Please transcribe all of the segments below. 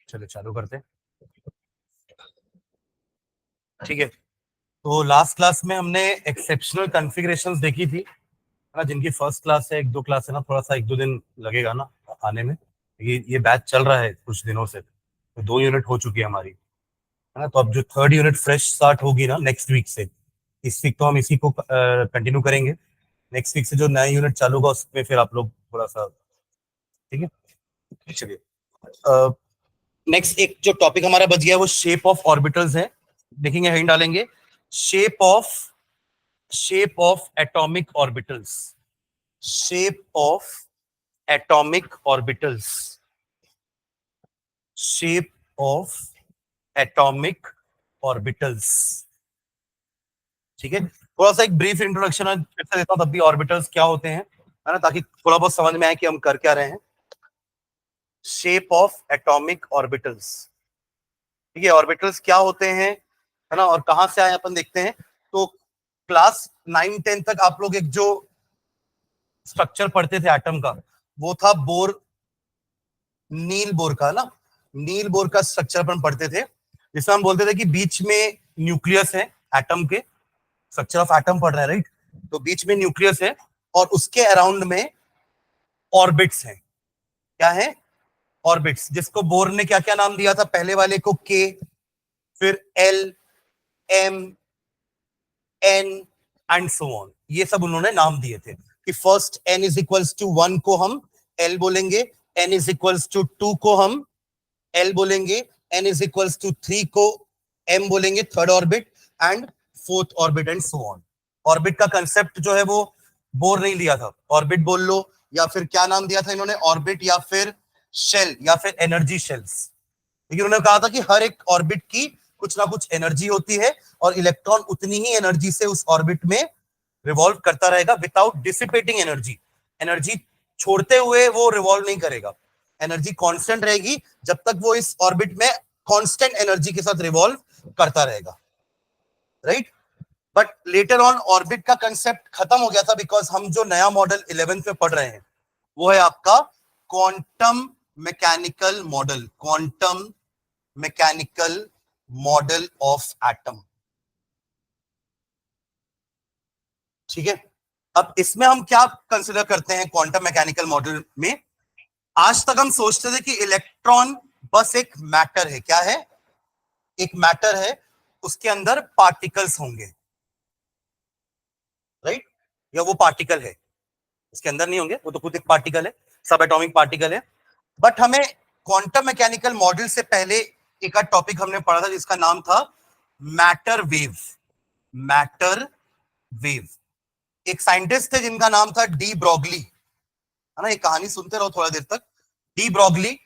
चलो चालू करते हैं। ठीक है, तो लास्ट क्लास में हमने एक्सेप्शनल कॉन्फ़िगरेशंस देखी थी, है ना, जिनकी फर्स्ट क्लास है, एक दो क्लास है ना, थोड़ा सा एक दो दिन लगेगा ना आने में। ये बैच चल रहा है कुछ दिनों से, तो 2 यूनिट हो चुकी है हमारी, है ना। तो अब जो थर्ड यूनिट फ्रेश स्टार्ट होगी ना नेक्स्ट वीक से, इस वीक तो हम इसी को कंटिन्यू करेंगे। नेक्स्ट वीक से जो नया यूनिट चालू होगा उसमें फिर आप लोग थोड़ा सा, ठीक है। चलिए, नेक्स्ट एक जो टॉपिक हमारा बच गया है वो शेप ऑफ ऑर्बिटल्स है। देखेंगे, हिंट डालेंगे। Shape of atomic orbitals, shape of atomic orbitals, shape of atomic orbitals. ठीक है, थोड़ा सा एक ब्रीफ इंट्रोडक्शन फिर से देता हूं, तब भी ऑर्बिटल्स क्या होते हैं, है ना, ताकि थोड़ा बहुत समझ में आए कि हम कर क्या रहे हैं। शेप ऑफ एटॉमिक ऑर्बिटल्स, ठीक है, ऑर्बिटल्स क्या होते हैं, है ना, और कहां से आए अपन देखते हैं। तो क्लास 9-10 तक आप लोग एक जो स्ट्रक्चर पढ़ते थे एटम का, वो था बोर, नील बोर का ना, नील बोर का स्ट्रक्चर अपन पढ़ते थे, जिसमें हम बोलते थे कि बीच में न्यूक्लियस है एटम के। स्ट्रक्चर ऑफ एटम पढ़ रहे हैं, राइट। तो बीच में न्यूक्लियस है और उसके अराउंड में ऑर्बिट्स हैं। क्या है? ऑर्बिट्स, जिसको बोर ने क्या क्या नाम दिया था? पहले वाले को के, फिर L, M, N and so on, ये सब उन्होंने नाम दिए थे कि first N is equals to 1 को हम एल बोलेंगे, एन इज इक्वल्स टू 2 को हम एल बोलेंगे, एन इज इक्वल्स टू 3 को एम बोलेंगे, third orbit, and fourth orbit and so on. Orbit का कंसेप्ट जो है वो बोर नहीं लिया था, ऑर्बिट बोल लो, या फिर क्या नाम दिया था इन्होंने, ऑर्बिट या फिर शेल या फिर एनर्जी शेल्स। लेकिन उन्होंने कहा था कि हर एक ऑर्बिट की कुछ ना कुछ एनर्जी होती है और इलेक्ट्रॉन उतनी ही एनर्जी से उस ऑर्बिट में रिवॉल्व करता रहेगा विदाउट डिसिपेटिंग एनर्जी। एनर्जी छोड़ते हुए वो रिवॉल्व नहीं करेगा, एनर्जी कांस्टेंट रहेगी जब तक वो इस ऑर्बिट में कांस्टेंट एनर्जी के साथ रिवॉल्व करता रहेगा, right. But later on orbit का कंसेप्ट खत्म हो गया था, बिकॉज हम जो नया मॉडल 11th में पढ़ रहे हैं वो है आपका quantum mechanical model, quantum mechanical model of atom. ठीक है, अब इसमें हम क्या कंसिडर करते हैं क्वांटम मैकेनिकल मॉडल में? आज तक हम सोचते थे कि इलेक्ट्रॉन बस एक मैटर है। क्या है? एक मैटर है, उसके अंदर पार्टिकल्स होंगे, राइट, या वो पार्टिकल है, उसके अंदर नहीं होंगे, वो तो खुद एक पार्टिकल है, सब एटॉमिक पार्टिकल है। बट हमें क्वांटम मैकेनिकल मॉडल से पहले एक और टॉपिक हमने पढ़ा था जिसका नाम था मैटर वेव। मैटर वेव, एक साइंटिस्ट थे जिनका नाम था डी ब्रॉगली, है ना, ये कहानी सुनते रहो थोड़ा देर तक। डी ब्रॉगली,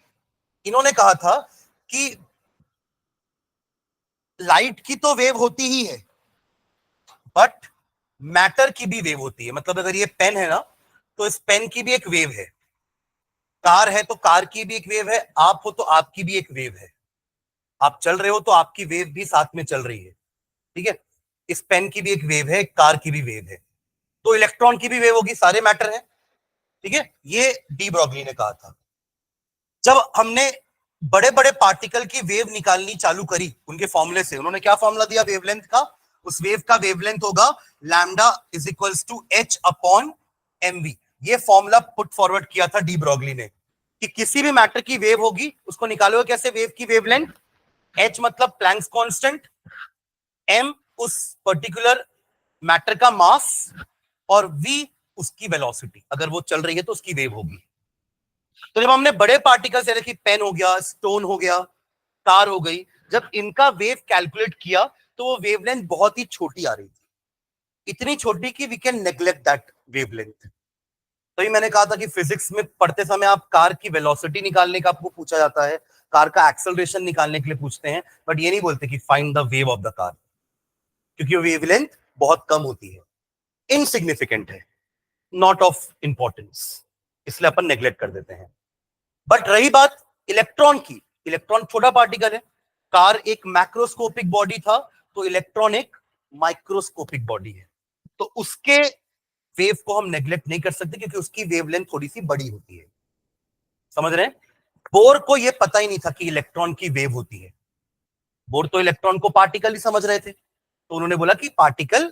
इन्होंने कहा था कि लाइट की तो वेव होती ही है, बट मैटर की भी वेव होती है। मतलब अगर ये पेन है ना, तो इस पेन की भी एक वेव है, कार है तो कार की भी एक वेव है, आप हो तो आपकी भी एक वेव है, आप चल रहे हो तो आपकी वेव भी साथ में चल रही है, ठीक है। इस पेन की भी एक वेव है, कार की भी वेव है, तो इलेक्ट्रॉन की भी वेव होगी, सारे मैटर है, ठीक है। ये डी ब्रॉगली ने कहा था। जब हमने बड़े बड़े पार्टिकल की वेव निकालनी चालू करी उनके फॉर्मूले से, उन्होंने क्या फॉर्मूला दिया वेवलेंथ का? उस वेव का वेवलेंथ होगा lambda is equals to H upon MV. ये फॉर्मूला पुट फॉरवर्ड किया था डी ब्रॉगली ने कि किसी भी मैटर की वेव होगी उसको निकालोगे कैसे? वेव की वेवलेंथ, एच मतलब प्लैंक्स कांस्टेंट, एम उस पर्टिकुलर मैटर का मास, और वी उसकी वेलोसिटी, अगर वो चल रही है तो उसकी वेव होगी। तो जब हमने बड़े पार्टिकल्स जैसे कि पेन हो गया, स्टोन हो गया, तार हो गई, जब इनका वेव कैलकुलेट किया तो वो वेवलेंथ बहुत ही छोटी आ रही थी, इतनी छोटी कि we can neglect that wavelength. तो ये मैंने कहा था कि फिजिक्स में पढ़ते समय आप कार की वेलोसिटी निकालने का आपको पूछा जाता है, कार का एक्सेलरेशन निकालने के लिए पूछते हैं, बट ये नहीं बोलते कि find the wave of the car, क्योंकि वेवलेंथ बहुत कम होती है, इनसिग्निफिकेंट है, नॉट ऑफ इंपॉर्टेंस, इसलिए अपन नेग्लेक्ट कर देते हैं। बट रही बात इलेक्ट्रॉन की, इलेक्ट्रॉन छोटा पार्टिकल है, कार एक मैक्रोस्कोपिक बॉडी था, तो इलेक्ट्रॉन एक माइक्रोस्कोपिक बॉडी है, तो उसके वेव को हम नेग्लेक्ट नहीं कर सकते क्योंकि उसकी वेवलेंथ थोड़ी सी बड़ी होती है। समझ रहे हैं? बोर को यह पता ही नहीं था कि इलेक्ट्रॉन की वेव होती है। बोर तो इलेक्ट्रॉन को पार्टिकल ही समझ रहे थे, तो उन्होंने बोला कि पार्टिकल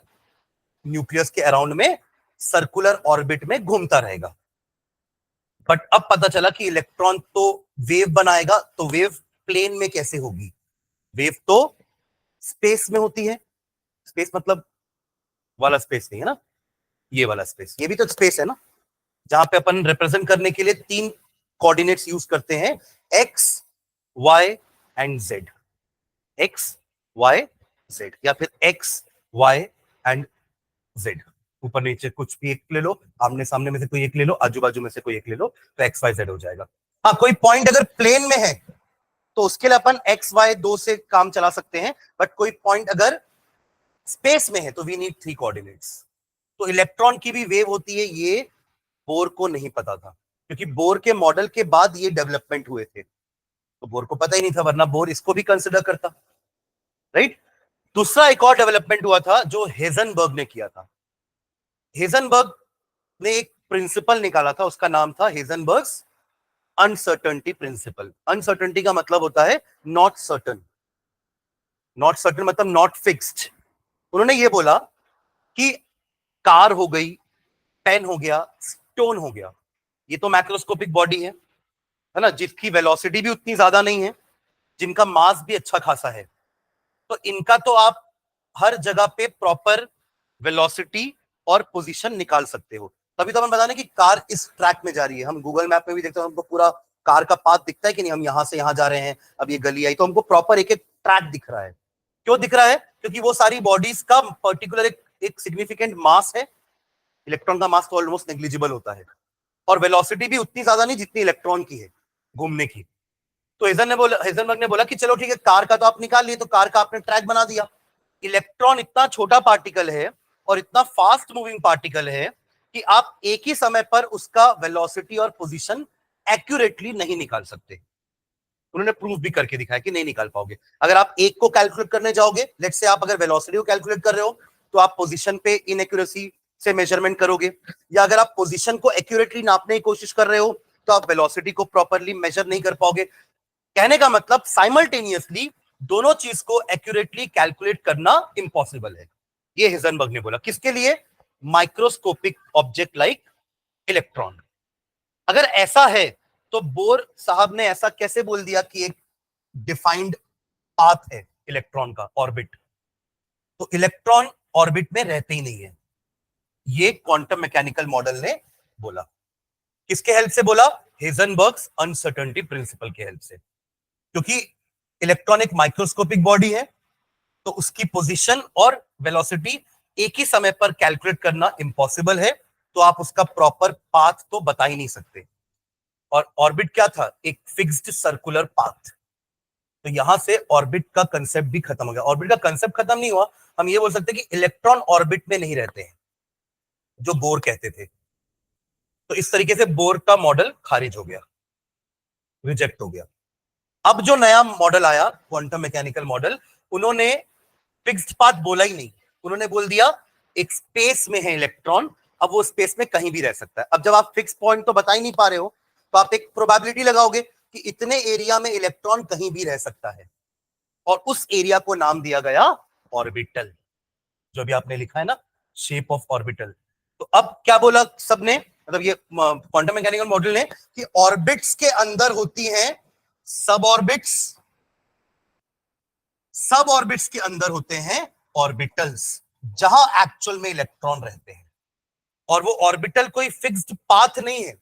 न्यूक्लियस के अराउंड में सर्कुलर ऑर्बिट में घूमता रहेगा। बट अब पता चला कि इलेक्ट्रॉन तो वेव बनाएगा, तो वेव प्लेन में कैसे होगी? वेव तो स्पेस में होती है। स्पेस मतलब वाला स्पेस नहीं है ना, ये वाला स्पेस, ये भी तो स्पेस है ना, जहां पे अपन रिप्रेजेंट करने के लिए 3 कोऑर्डिनेट्स यूज करते हैं, X, Y and Z. X, Y, Z, या फिर एक्स, वाई एंड जेड। ऊपर नीचे कुछ भी एक ले लो, आमने सामने में से कोई एक ले लो, आजू बाजू में से कोई एक ले लो, तो एक्स वाई जेड हो जाएगा। हाँ, कोई पॉइंट अगर प्लेन में है तो उसके लिए अपन एक्स वाई 2 से काम चला सकते हैं, बट कोई पॉइंट अगर स्पेस में है तो वी नीड 3 कोऑर्डिनेट्स। तो इलेक्ट्रॉन की भी वेव होती है, ये बोर को नहीं पता था, क्योंकि बोर के मॉडल के बाद ये डेवलपमेंट हुए थे, तो बोर को पता ही नहीं था, वरना बोर इसको भी कंसिडर करता, राइट। दूसरा एक और डेवलपमेंट हुआ था जो हेजनबर्ग ने किया था। हेजनबर्ग ने एक प्रिंसिपल निकाला था, उसका नाम था हेजनबर्ग्स अनसर्टेनिटी प्रिंसिपल। अनसर्टेनिटी का मतलब होता है नॉट सर्टन। नॉट सर्टन मतलब नॉट फिक्स्ड। उन्होंने ये बोला कि कार हो गई, पेन हो गया, स्टोन हो गया, ये तो मैक्रोस्कोपिक बॉडी है ना, जिसकी वेलोसिटी भी उतनी ज्यादा नहीं है, जिनका मास भी अच्छा खासा है, तो इनका तो आप हर जगह पे प्रॉपर वेलोसिटी और पोजीशन निकाल सकते हो। तभी तो हम बता रहे कि कार इस ट्रैक में जा रही है। हम गूगल मैप में भी देखते हैं, हमको पूरा कार का पाथ दिखता है कि नहीं, हम यहां से यहां जा रहे हैं, अब ये गली आई, तो हमको प्रॉपर एक एक ट्रैक दिख रहा है। क्यों दिख रहा है? क्योंकि वो सारी बॉडीज का पर्टिकुलर एक सिग्निफिकेंट मास है। इलेक्ट्रॉन का मास तो ऑलमोस्ट नेग्लिजिबल होता है, और वेलोसिटी भी उतनी ज्यादा नहीं जितनी इलेक्ट्रॉन की है घूमने की। तो हेजनबर्ग ने बोला कि चलो ठीक है, कार का तो आप निकाल लिए, तो कार का आपने ट्रैक बना दिया। इलेक्ट्रॉन इतना छोटा पार्टिकल है और इतना फास्ट मूविंग पार्टिकल है कि आप एक ही समय पर उसका वेलोसिटी और पोजीशन एक्यूरेटली नहीं निकाल सकते। उन्होंने प्रूफ भी करके दिखाया कि नहीं निकाल पाओगे। अगर आप एक को कैलकुलेट करने जाओगे, लेट्स से आप अगर वेलोसिटी को कैलकुलेट कर रहे हो, तो आप पोजीशन पे इनएक्यूरेसी से मेजरमेंट करोगे, या अगर आप पोजीशन को एक्यूरेटली नापने की कोशिश कर रहे हो तो आप वेलोसिटी को प्रॉपरली मेजर नहीं कर पाओगे। कहने का मतलब साइमल्टेनियसली दोनों चीज को एक्यूरेटली कैलकुलेट करना इंपॉसिबल है। ये हेजनबर्ग ने बोला, किसके लिए? Microscopic object like electron. अगर ऐसा है तो बोर साहब ने ऐसा कैसे बोल दिया कि एक डिफाइंड पाथ है इलेक्ट्रॉन का, ऑर्बिट? तो इलेक्ट्रॉन ऑर्बिट में रहते ही नहीं है, ये क्वांटम मैकेनिकल मॉडल ने बोला। किसके हेल्प से बोला? हेजनबर्ग्स अनसर्टेनिटी प्रिंसिपल के हेल्प से। क्योंकि इलेक्ट्रॉन एक माइक्रोस्कोपिक बॉडी है, तो उसकी पोजीशन और वेलोसिटी एक ही समय पर कैलकुलेट करना इंपॉसिबल है, तो आप उसका प्रॉपर पाथ तो बता ही नहीं सकते। और ऑर्बिट क्या था? एक फिक्स्ड सर्कुलर पाथ। तो यहां से ऑर्बिट का कंसेप्ट भी खत्म हो गया। ऑर्बिट का कंसेप्ट खत्म नहीं हुआ, हम ये बोल सकते हैं कि इलेक्ट्रॉन ऑर्बिट में नहीं रहते हैं, जो बोर कहते थे। तो इस तरीके से बोर का मॉडल खारिज हो गया, रिजेक्ट हो गया। अब जो नया मॉडल आया, क्वांटम मैकेनिकल मॉडल, उन्होंने फिक्स्ड पाथ बोला ही नहीं, उन्होंने बोल दिया एक स्पेस में है इलेक्ट्रॉन, अब वो स्पेस में कहीं भी रह सकता है। अब जब आप फिक्स पॉइंट तो बता ही नहीं पा रहे हो, तो आप एक प्रोबेबिलिटी लगाओगे कि इतने एरिया में इलेक्ट्रॉन कहीं भी रह सकता है, और उस एरिया को नाम दिया गया ऑर्बिटल, जो भी आपने लिखा है ना, शेप ऑफ ऑर्बिटल। तो अब क्या बोला सबने, मतलब ये क्वांटम मैकेनिकल मॉडल ने, कि ऑर्बिट्स के अंदर होती हैं सब ऑर्बिट्स, सब ऑर्बिट्स के अंदर होते हैं ऑर्बिटल्स, जहां एक्चुअल में इलेक्ट्रॉन रहते हैं। और वो ऑर्बिटल कोई फिक्स्ड पाथ नहीं है,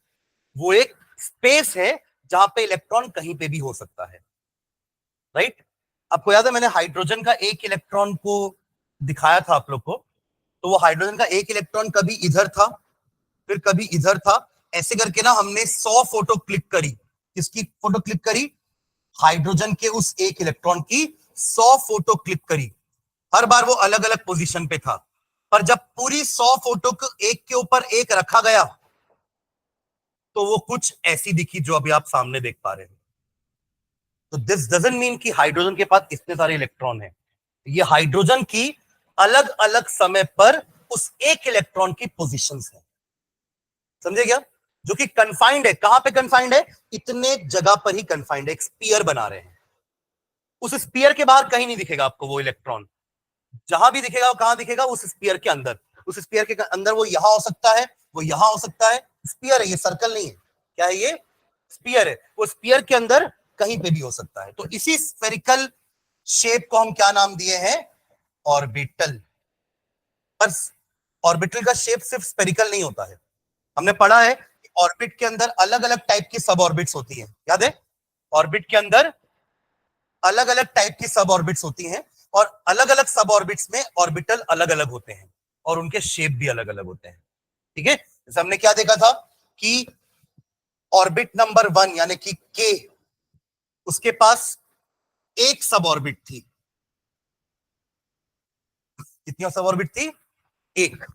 वो एक स्पेस है जहां पे इलेक्ट्रॉन कहीं पे भी हो सकता है, राइट। आपको याद है मैंने हाइड्रोजन का एक इलेक्ट्रॉन को दिखाया था आप लोग को, तो वो हाइड्रोजन का एक इलेक्ट्रॉन कभी इधर था, फिर कभी इधर था, ऐसे करके ना हमने 100 फोटो क्लिक करी। किसकी फोटो क्लिक करी? हाइड्रोजन के उस एक इलेक्ट्रॉन की 100 फोटो क्लिक करी। हर बार वो अलग अलग पोजीशन पे था, पर जब पूरी 100 फोटो को एक के ऊपर एक रखा गया, तो वो कुछ ऐसी दिखी जो अभी आप सामने देख पा रहे हैं। तो दिस डजंट मीन कि हाइड्रोजन के पास इतने सारे इलेक्ट्रॉन हैं, ये हाइड्रोजन की अलग अलग समय पर उस एक इलेक्ट्रॉन की पोजीशंस हैं। समझे क्या? जो कि कन्फाइंड है। कहां पे कन्फाइंड है? इतने जगह पर ही कन्फाइंड है। एक स्पीयर बना रहे हैं, उस स्पीयर के बाहर कहीं नहीं दिखेगा आपको वो इलेक्ट्रॉन। जहां भी दिखेगा वो कहां दिखेगा? उस स्पीयर के अंदर। उस स्पीयर के अंदर वो यहां हो सकता है, वो यहां हो सकता है। स्पीयर है ये, सर्कल नहीं है। क्या है ये? स्पीयर है। वो स्पीयर के अंदर कहीं पे भी हो सकता है। तो इसी स्फेरिकल शेप को हम क्या नाम दिए हैं? ऑर्बिटल। पर ऑर्बिटल का शेप सिर्फ स्फेरिकल नहीं होता है। हमने पढ़ा है कि ऑर्बिट के अंदर अलग अलग टाइप की सब ऑर्बिट्स होती हैं, याद है? ऑर्बिट के अंदर अलग अलग टाइप की सब ऑर्बिट्स होती हैं, और अलग अलग सब ऑर्बिट्स में ऑर्बिटल अलग अलग होते हैं, और उनके शेप भी अलग अलग होते हैं। ठीक है? जैसे हमने क्या देखा था कि ऑर्बिट नंबर 1 यानी कि के, उसके पास एक सब ऑर्बिट थी। कितनी सब ऑर्बिट थी? एक।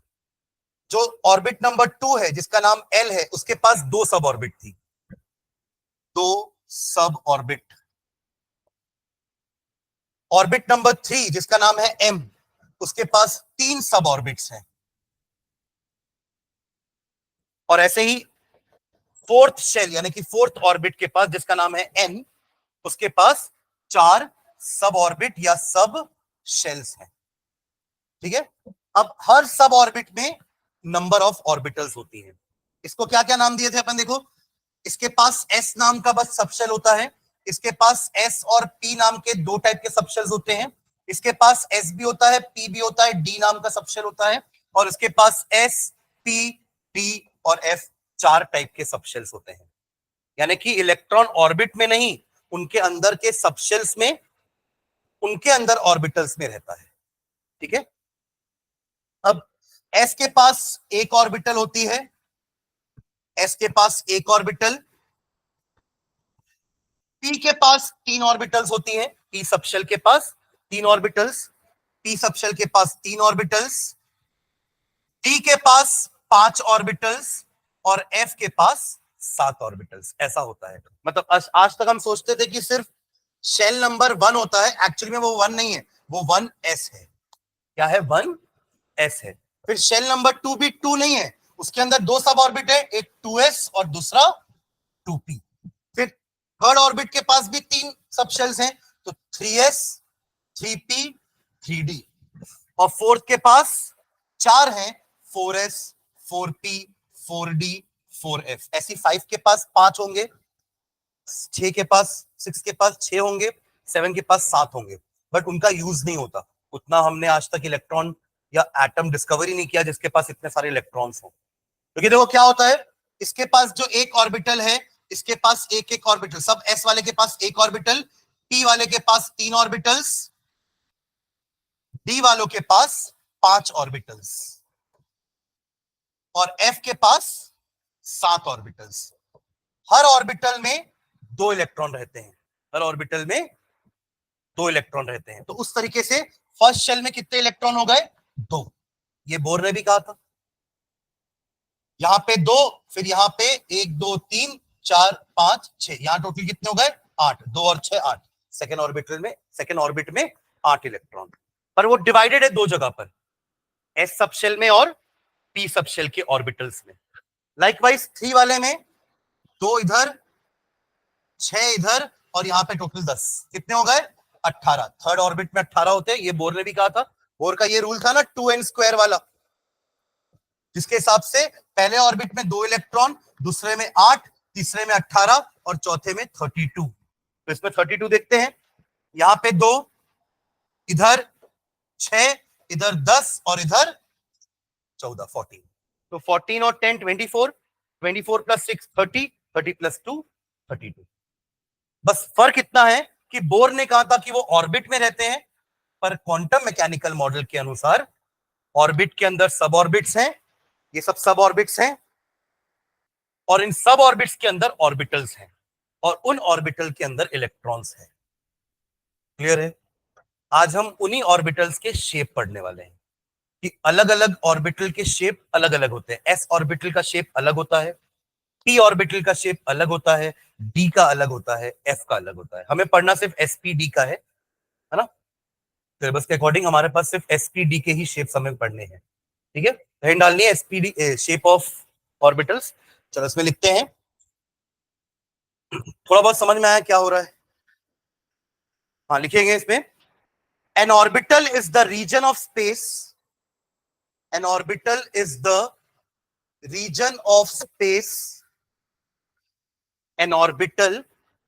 जो ऑर्बिट नंबर 2 है जिसका नाम एल है, उसके पास दो सब ऑर्बिट थी। दो सब ऑर्बिट। ऑर्बिट नंबर 3 जिसका नाम है एम, उसके पास तीन सब ऑर्बिट्स हैं। और ऐसे ही फोर्थ शेल यानी कि फोर्थ ऑर्बिट के पास जिसका नाम है एन, उसके पास चार सब ऑर्बिट या सब शेल्स हैं। ठीक है? अब हर सब ऑर्बिट में नंबर ऑफ ऑर्बिटल्स होती हैं। इसको क्या क्या नाम दिए थे अपन? देखो, इसके पास एस नाम का बस सबशेल होता है। इसके पास एस और पी नाम के दो टाइप के सबशेल्स होते हैं। इसके पास एस भी होता है, पी भी होता है, डी नाम का सबशेल होता है। और इसके पास एस, पी, डी और एफ चार टाइप के सबशेल्स होते हैं। यानी कि इलेक्ट्रॉन ऑर्बिट में नहीं, उनके अंदर के सबशेल्स में, उनके अंदर ऑर्बिटल्स में रहता है। ठीक है? अब एस के पास एक ऑर्बिटल होती है, एस के पास एक ऑर्बिटल। पी के पास तीन ऑर्बिटल्स होती हैं, पी सबशेल के पास तीन ऑर्बिटल्स। पी सबशेल के पास तीन ऑर्बिटल्स। डी के पास पांच ऑर्बिटल्स, और एफ के पास सात ऑर्बिटल्स। ऐसा होता है। मतलब आज तक हम सोचते थे कि सिर्फ शेल नंबर 1 होता है, एक्चुअली में वो 1 नहीं है, वो 1s है। क्या है? 1s है। फिर शेल नंबर 2 भी 2 नहीं है, उसके अंदर दो सब ऑर्बिट है, एक 2s और दूसरा 2p। फिर थर्ड ऑर्बिट के पास भी तीन सब शेल्स हैं, तो 3s, 3p, 3d। और फोर्थ के पास चार हैं, 4s, 4p, 4d, 4f। ऐसी 5 के पास 5 होंगे, 6 के पास 6 के पास 6 होंगे, 7 के पास 7 होंगे। बट उनका यूज नहीं होता उतना। हमने आज तक इलेक्ट्रॉन या एटम डिस्कवरी नहीं किया जिसके पास इतने सारे इलेक्ट्रॉन्स हो। क्योंकि देखो क्या होता है, इसके पास जो एक ऑर्बिटल है, इसके पास एक एक ऑर्बिटल, सब एस वाले के पास एक ऑर्बिटल, पी वाले के पास तीन ऑर्बिटल्स, डी वालों के पास पांच ऑर्बिटल्स, और एफ के पास सात ऑर्बिटल्स। हर ऑर्बिटल में दो इलेक्ट्रॉन रहते हैं। हर ऑर्बिटल में दो इलेक्ट्रॉन रहते हैं। तो उस तरीके से फर्स्ट शेल में कितने इलेक्ट्रॉन हो गए? दो। ये बोर ने भी कहा था। यहां पे दो, फिर यहां पे एक, दो, तीन, चार, पांच, छह। यहां टोटल कितने हो गए? 8। 2 और 6 8। सेकेंड ऑर्बिटल में, सेकेंड ऑर्बिट में 8 इलेक्ट्रॉन। पर वो डिवाइडेड है दो जगह पर, एस सबशेल में और पी सबशेल के ऑर्बिटल्स में। लाइकवाइज 3 वाले में दो इधर, 6 इधर, और यहां पे टोटल 10। कितने हो गए? 18। थर्ड ऑर्बिट में 18 होते हैं। ये बोर ने भी कहा था। बोर का ये रूल था ना 2n² वाला, जिसके हिसाब से पहले ऑर्बिट में दो इलेक्ट्रॉन, दूसरे में 8, तीसरे में 18 और चौथे में 32। तो इसमें 32 देखते हैं। यहां पे दो, इधर 6, इधर 10 और इधर 14, 14। तो 14 और 10 24, 24 प्लस 6 30, 30 प्लस 2 32। बस फर्क इतना है कि बोर ने कहा था कि वो ऑर्बिट में रहते हैं, पर क्वांटम मैकेनिकल मॉडल के अनुसार ऑर्बिट के अंदर सब ऑर्बिट्स हैं। ये सब सब ऑर्बिट्स हैं, और इन सब ऑर्बिट्स के अंदर ऑर्बिटल्स हैं, और उन ऑर्बिटल के अंदर इलेक्ट्रॉन्स हैं। क्लियर है? आज हम उन्हीं ऑर्बिटल्स के शेप पढ़ने वाले हैं कि अलग अलग ऑर्बिटल के शेप अलग अलग होते हैं। एस ऑर्बिटल का शेप अलग होता है, पी ऑर्बिटल का शेप अलग होता है, डी का अलग होता है, एफ का अलग होता है। हमें पढ़ना सिर्फ एसपीडी का है ना? सिलेबस के अकॉर्डिंग हमारे पास सिर्फ एसपीडी के ही शेप्स हमें पढ़ने हैं। ठीक है? हेडिंग डालनी है एसपीडी, शेप ऑफ ऑर्बिटल्स। चलो इसमें लिखते हैं, थोड़ा बहुत समझ में आया क्या हो रहा है? हाँ लिखेंगे इसमें, an orbital is the region of space, an orbital is the region of space, an orbital,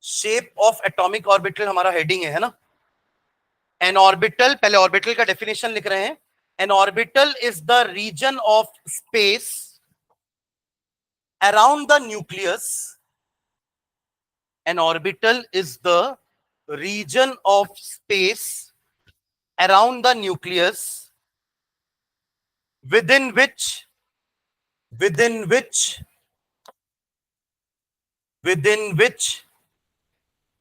shape of atomic orbital हमारा हेडिंग है ना। एन ऑर्बिटल, पहले ऑर्बिटल का डेफिनेशन लिख रहे हैं, an orbital is the region of space around the nucleus, an orbital is the region of space around the nucleus within which within which within which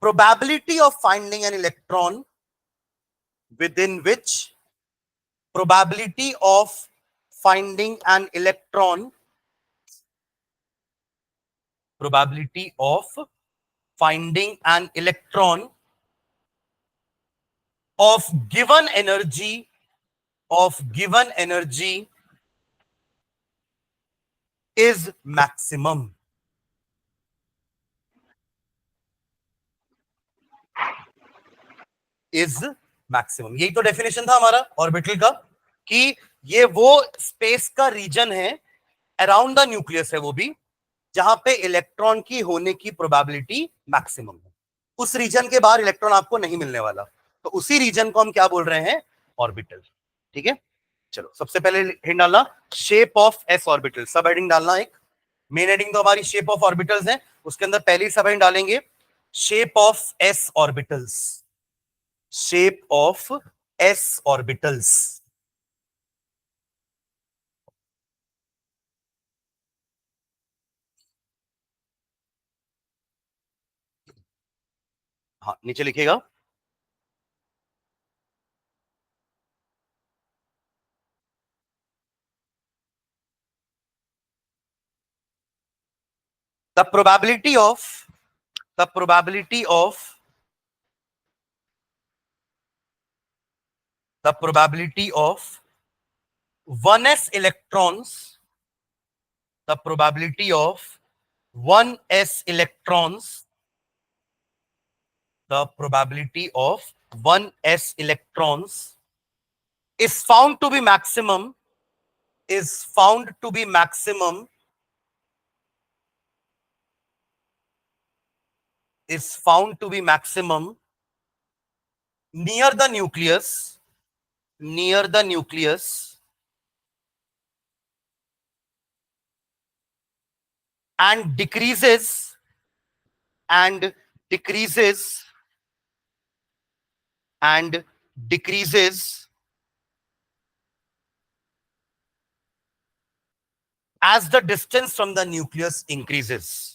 probability of finding an electron, within which probability of finding an electron, probability of finding an electron of given energy, of given energy is maximum. Is maximum, यही तो definition था हमारा orbital का, कि ये वो space का reason है, अराउंड द न्यूक्लियस है वो भी, जहां पे इलेक्ट्रॉन की होने की प्रोबेबिलिटी मैक्सिमम है। उस रीजन के बाहर इलेक्ट्रॉन आपको नहीं मिलने वाला, तो उसी रीजन को हम क्या बोल रहे हैं? ऑर्बिटल। ठीक है, चलो सबसे पहले हिंट डालना, शेप ऑफ एस ऑर्बिटल, सब हेडिंग डालना। एक मेन हेडिंग तो हमारी शेप ऑफ ऑर्बिटल्स है, उसके अंदर पहली सब हेडिंग डालेंगे shape of S orbitals, shape of s orbitals। हाँ नीचे लिखिएगा, the probability of the probability of the probability of 1s electrons, the probability of 1s electrons, the probability of 1s electrons is found to be maximum, is found to be maximum, is found to be maximum near the nucleus, near the nucleus, and decreases, and decreases, and decreases as the distance from the nucleus increases।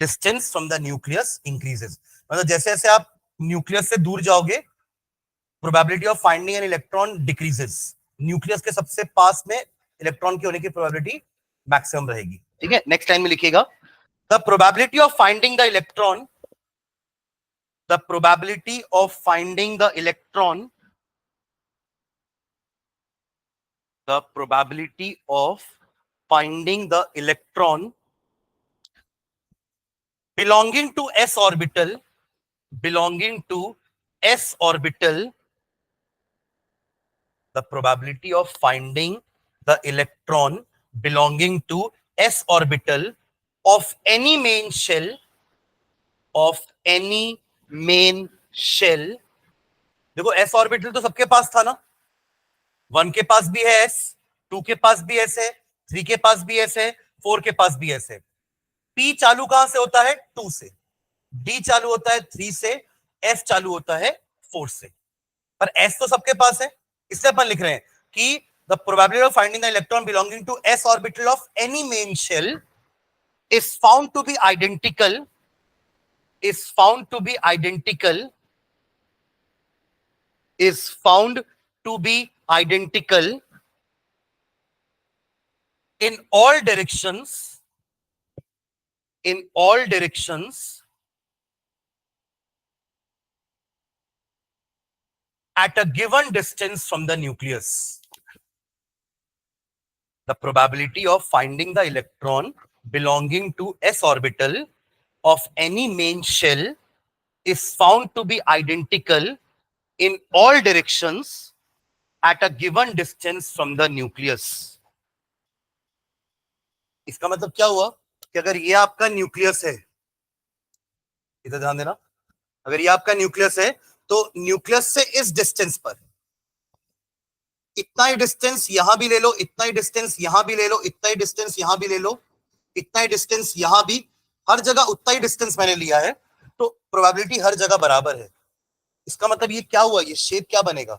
Distance from the nucleus increases, मतलब जैसे जैसे आप nucleus से दूर जाओगे, probability of finding an electron decreases, nucleus के सबसे पास में इलेक्ट्रॉन की होने की प्रोबेबिलिटी मैक्सिमम रहेगी। ठीक है, नेक्स्ट लाइन में लिखिएगा, the probability of finding the electron, the probability of finding the electron, the probability of finding the electron belonging to s orbital, belonging to s orbital, the probability of finding the electron belonging to s orbital of any main shell, of any main shell। देखो s orbital तो सबके पास था ना, 1 के पास भी है s, 2 के पास भी s है, 3 के पास भी s है, 4 के पास भी s है। p चालू कहां से होता है? 2 से, d चालू होता है 3 से, f चालू होता है 4 से, पर s तो सबके पास है, इसलिए अपन लिख रहे हैं कि the probability of finding the electron belonging to s orbital of any main shell is found to be identical, is found to be identical, is found to be identical in all directions, in all directions at a given distance from the nucleus. The probability of finding the electron belonging to s orbital of any main shell is found to be identical in all directions at a given distance from the nucleus. इसका मतलब क्या हुआ कि अगर ये आपका nucleus है, इधर ध्यान देना, अगर ये आपका न्यूक्लियस है तो न्यूक्लियस से इस डिस्टेंस पर इतना ही डिस्टेंस यहां भी ले लो, इतना ही डिस्टेंस यहां भी ले लो, इतना ही डिस्टेंस यहां भी ले लो, इतना ही डिस्टेंस यहां भी, हर जगह उतना ही डिस्टेंस मैंने लिया है, तो प्रोबेबिलिटी हर जगह बराबर है। इसका मतलब ये क्या हुआ, ये शेप क्या बनेगा,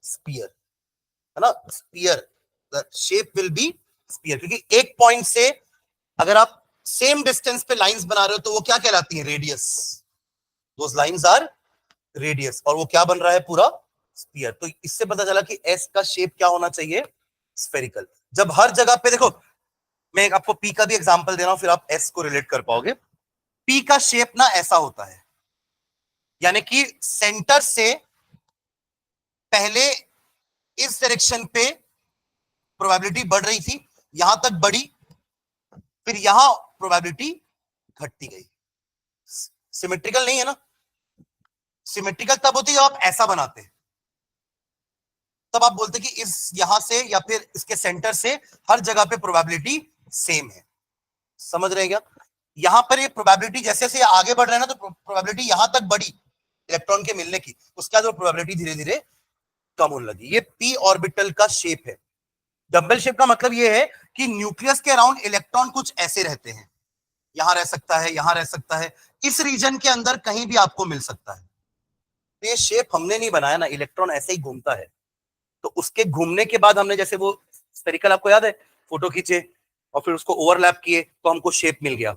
स्फीयर, है ना, sphere, the shape will be sphere, क्योंकि एक पॉइंट से अगर आप सेम डिस्टेंस पे लाइंस बना रहे हो तो वो क्या कहलाती है, radius, those lines are radius, और वो क्या बन रहा है, पूरा स्फीयर। तो इससे पता चला कि एस का शेप क्या होना चाहिए, स्फेरिकल। जब हर जगह पे देखो, मैं आपको पी का भी एग्जांपल दे रहा हूं, फिर आप एस को रिलेट कर पाओगे। पी का शेप ना ऐसा होता है, यानी कि सेंटर से पहले इस डायरेक्शन पे प्रोबेबिलिटी बढ़ रही थी, यहां तक बढ़ी, फिर यहां प्रोबेबिलिटी घटती गई। सिमेट्रिकल नहीं है ना, सिमेट्रिकल तब होती है जब आप ऐसा बनाते हैं, तब आप बोलते कि इस यहां से या फिर इसके सेंटर से हर जगह पे प्रोबेबिलिटी सेम है। समझ रहे हैं क्या, यहां पर ये प्रोबेबिलिटी जैसे जैसे आगे बढ़ रहे हैं ना, तो प्रोबेबिलिटी यहां तक बढ़ी इलेक्ट्रॉन के मिलने की, उसके बाद वो प्रोबेबिलिटी धीरे धीरे कम होने लगी। ये पी ऑर्बिटल का शेप है। डम्बल शेप का मतलब ये है कि न्यूक्लियस के अराउंड इलेक्ट्रॉन कुछ ऐसे रहते हैं, यहां रह सकता है, यहां रह सकता है, इस रीजन के अंदर कहीं भी आपको मिल सकता है। तो ये शेप हमने नहीं बनाया ना, इलेक्ट्रॉन ऐसे ही घूमता है, तो उसके घूमने के बाद हमने जैसे वो स्फेरिकल, आपको याद है, फोटो खींचे और फिर उसको ओवरलैप किए तो हमको शेप मिल गया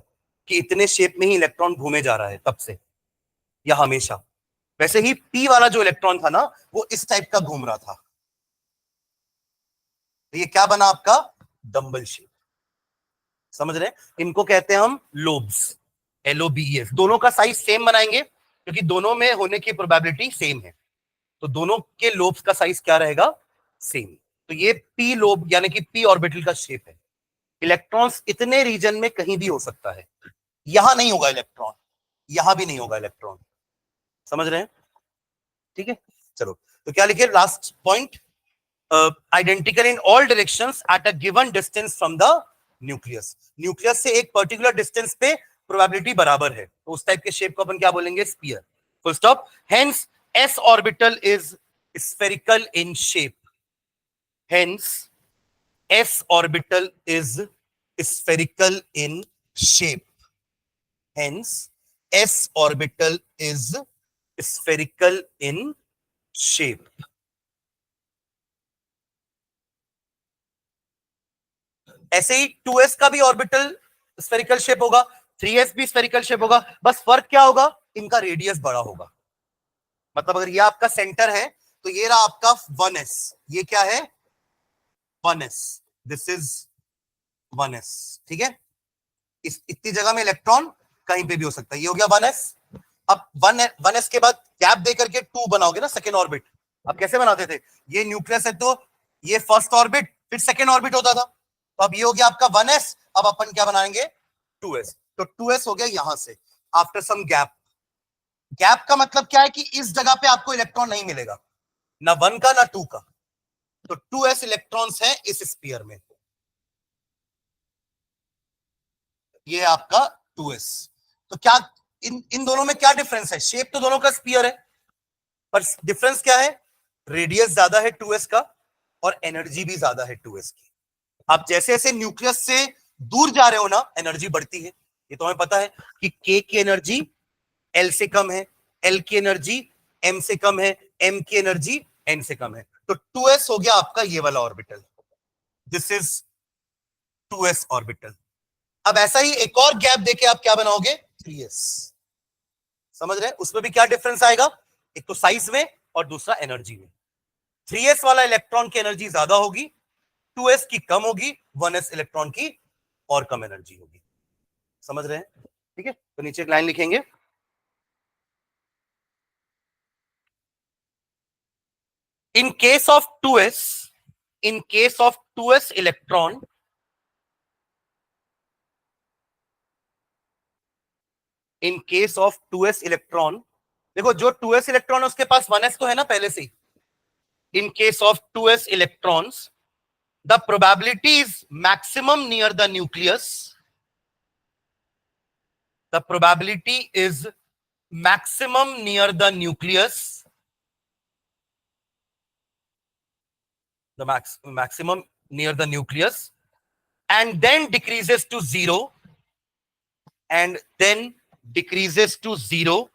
कि इतने शेप में ही इलेक्ट्रॉन घूमे जा रहा है तब से या हमेशा। वैसे ही पी वाला जो इलेक्ट्रॉन था ना, वो इस टाइप का घूम रहा था, तो ये क्या बना आपका, डम्बल शेप। समझ रहे हैं, इनको कहते हैं हम लोब्स, LOBES। दोनों का साइज सेम बनाएंगे क्योंकि दोनों में होने की प्रोबेबिलिटी सेम है, तो दोनों के लोब्स का साइज क्या रहेगा, सेम। तो ये पी लोब यानी कि पी ऑर्बिटल का शेप है। इलेक्ट्रॉन्स इतने रीजन में कहीं भी हो सकता है, यहां नहीं होगा इलेक्ट्रॉन, यहां भी नहीं होगा इलेक्ट्रॉन। समझ रहे हैं, ठीक है। चलो, तो क्या लिखे last point, identical in all directions at a given distance from the nucleus. Nucleus से एक पर्टिकुलर डिस्टेंस पे प्रोबेबिलिटी बराबर है, तो उस टाइप के शेप को अपन क्या बोलेंगे, sphere. Full stop. Hence S orbital is spherical in shape. Hence s orbital is spherical in shape. Hence s orbital is spherical in shape. ऐसे ही 2s का भी ऑर्बिटल स्फेरिकल शेप होगा, 3s भी spherical shape होगा, बस फर्क क्या होगा, इनका रेडियस बड़ा होगा। मतलब अगर ये आपका सेंटर है तो ये रहा आपका 1s, ये क्या है, 1s, दिस इज 1s, ठीक है। इस इतनी जगह में इलेक्ट्रॉन कहीं पे भी हो सकता है, ये हो गया 1s। अब 1s के बाद गैप दे करके 2 बनाओगे ना, सेकेंड ऑर्बिट। अब कैसे बनाते थे, ये न्यूक्लियस है तो ये फर्स्ट ऑर्बिट फिर सेकेंड ऑर्बिट होता था, तो अब ये हो गया आपका 1s। अब अपन क्या बनाएंगे, 2s। तो 2s हो गया यहां से आफ्टर सम गैप। गैप का मतलब क्या है कि इस जगह पे आपको इलेक्ट्रॉन नहीं मिलेगा, ना 1 का ना 2 का, तो 2s इलेक्ट्रॉन्स है इस स्फीयर में, ये है आपका 2s। तो क्या इन दोनों में क्या डिफरेंस है, शेप तो दोनों का स्फीयर है, पर डिफरेंस क्या है, रेडियस ज्यादा है 2s का और एनर्जी भी ज्यादा है 2s की। आप जैसे जैसे न्यूक्लियस से दूर जा रहे हो ना, एनर्जी बढ़ती है, ये तो हमें पता है कि k की एनर्जी l से कम है, l की एनर्जी m से कम है, m की एनर्जी n से कम है। तो 2s हो गया आपका ये वाला orbital, this is 2s orbital. अब ऐसा ही एक और गैप देके आप क्या बनाओगे, 3s। समझ रहे हैं, उसमें भी क्या डिफरेंस आएगा, एक तो साइज में और दूसरा एनर्जी में। 3s वाला इलेक्ट्रॉन की एनर्जी ज्यादा होगी, 2s की कम होगी, 1s इलेक्ट्रॉन की और कम एनर्जी होगी। समझ रहे हैं, ठीक है। तो नीचे एक लाइन लिखेंगे, In case of 2s, in case of 2s electron, in case of 2s electron, देखो जो 2s इलेक्ट्रॉन है उसके पास 1s तो है ना पहले से. In case of 2s electrons, the probability is maximum near the nucleus. The probability is maximum near the nucleus. The maximum near the nucleus, and then decreases to 0, and then decreases to 0,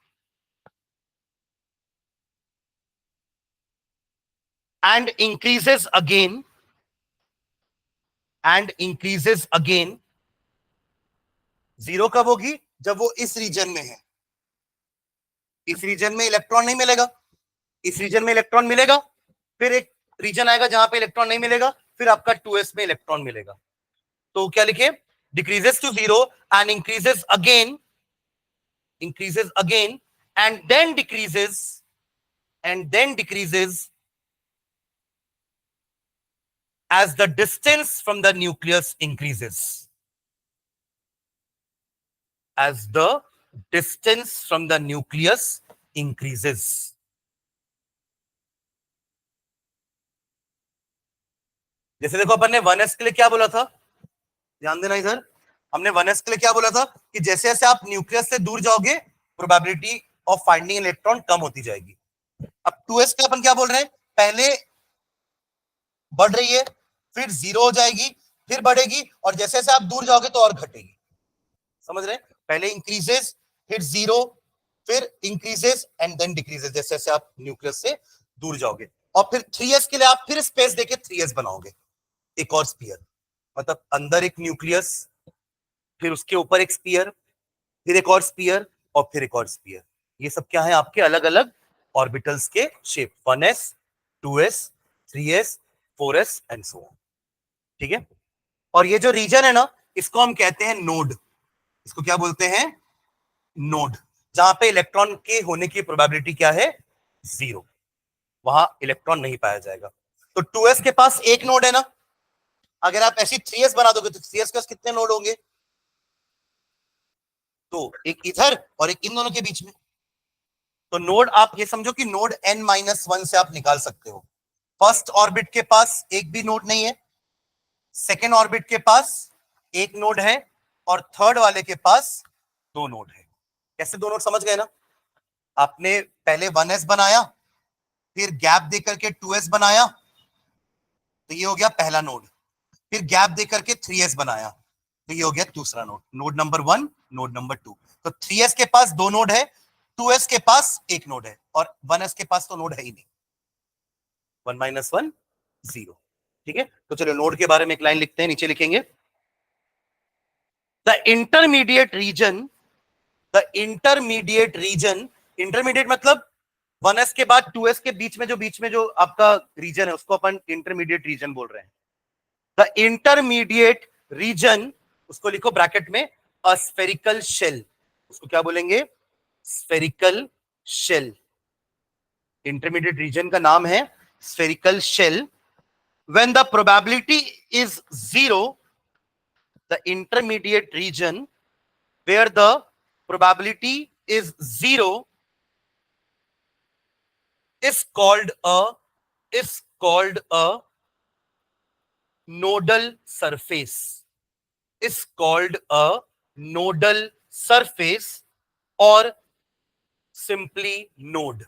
and increases again, and increases again. 0 कब होगी? जब वो इस reason में है. इस reason में electron नहीं मिलेगा, इस रीजन में इलेक्ट्रॉन मिलेगा, फिर एक रीजन आएगा जहां पे इलेक्ट्रॉन नहीं मिलेगा, फिर आपका 2s में इलेक्ट्रॉन मिलेगा. तो क्या लिखे? Decreases to 0 and increases again, and then decreases, as the distance from the nucleus increases. As the distance from the nucleus increases. जैसे देखो अपन ने 1s के लिए क्या बोला था, ध्यान देना इधर. हमने 1s के लिए क्या बोला था कि जैसे जैसे आप न्यूक्लियस से दूर जाओगे प्रोबेबिलिटी ऑफ फाइंडिंग इलेक्ट्रॉन कम होती जाएगी. अब 2s के अपन क्या बोल रहे हैं, पहले बढ़ रही है, फिर 0 हो जाएगी, फिर बढ़ेगी, और जैसे जैसे आप दूर जाओगे तो और घटेगी. समझ रहे हैं? पहले इंक्रीजेस, फिर 0, फिर इंक्रीजेस एंड देन डिक्रीजेस जैसे जैसे आप न्यूक्लियस से दूर जाओगे. और फिर 3s के लिए आप फिर स्पेस देके 3s बनाओगे, एक और स्पीयर. मतलब अंदर एक न्यूक्लियस, फिर उसके ऊपर एक स्पीयर, फिर एक और स्पीयर, और फिर एक और स्पीयर. ये सब क्या है? आपके अलग अलग ऑर्बिटल्स के shape. 1s, 2s, 3s, 4s and so on. ठीक है. और ये जो रीजन है ना, इसको हम कहते हैं नोड. इसको क्या बोलते हैं? नोड. जहां पे इलेक्ट्रॉन के होने की प्रोबेबिलिटी क्या है? 0. वहां इलेक्ट्रॉन नहीं पाया जाएगा. तो 2s के पास एक नोड है ना. अगर आप ऐसी 3s बना दोगे तो 3s के पास कितने नोड होंगे? तो एक इधर और एक इन दोनों के बीच में. तो नोड आप ये समझो कि नोड n-1 से आप निकाल सकते हो. फर्स्ट ऑर्बिट के पास एक भी नोड नहीं है, सेकेंड ऑर्बिट के पास एक नोड है, और थर्ड वाले के पास 2 नोड है. कैसे 2 नोड? समझ गए ना. आपने पहले 1s बनाया, फिर गैप देकर के 2s बनाया, तो ये हो गया पहला नोड. फिर गैप देकर के 3s बनाया, तो ये हो गया दूसरा node. Node number 1, node number 2. तो 3s के पास 2 नोड है, 2s के पास एक नोड है, और 1s के पास तो नोड है ही नहीं. 1 - 1 0. ठीक है. तो चलो नोड के बारे में एक लाइन लिखते हैं, नीचे लिखेंगे the intermediate region. The intermediate region, intermediate मतलब 1s के बाद 2s के बीच में जो आपका रीजन है उसको अपन इंटरमीडिएट रीजन बोल रहे हैं. द इंटरमीडिएट रीजन, उसको लिखो ब्रैकेट में, अ स्फेरिकल शेल. उसको क्या बोलेंगे? Spherical shell. इंटरमीडिएट रीजन का नाम है spherical shell. When the probability is 0, the intermediate region where the probability is 0 is called a nodal surface. Is called a nodal surface, or simply node.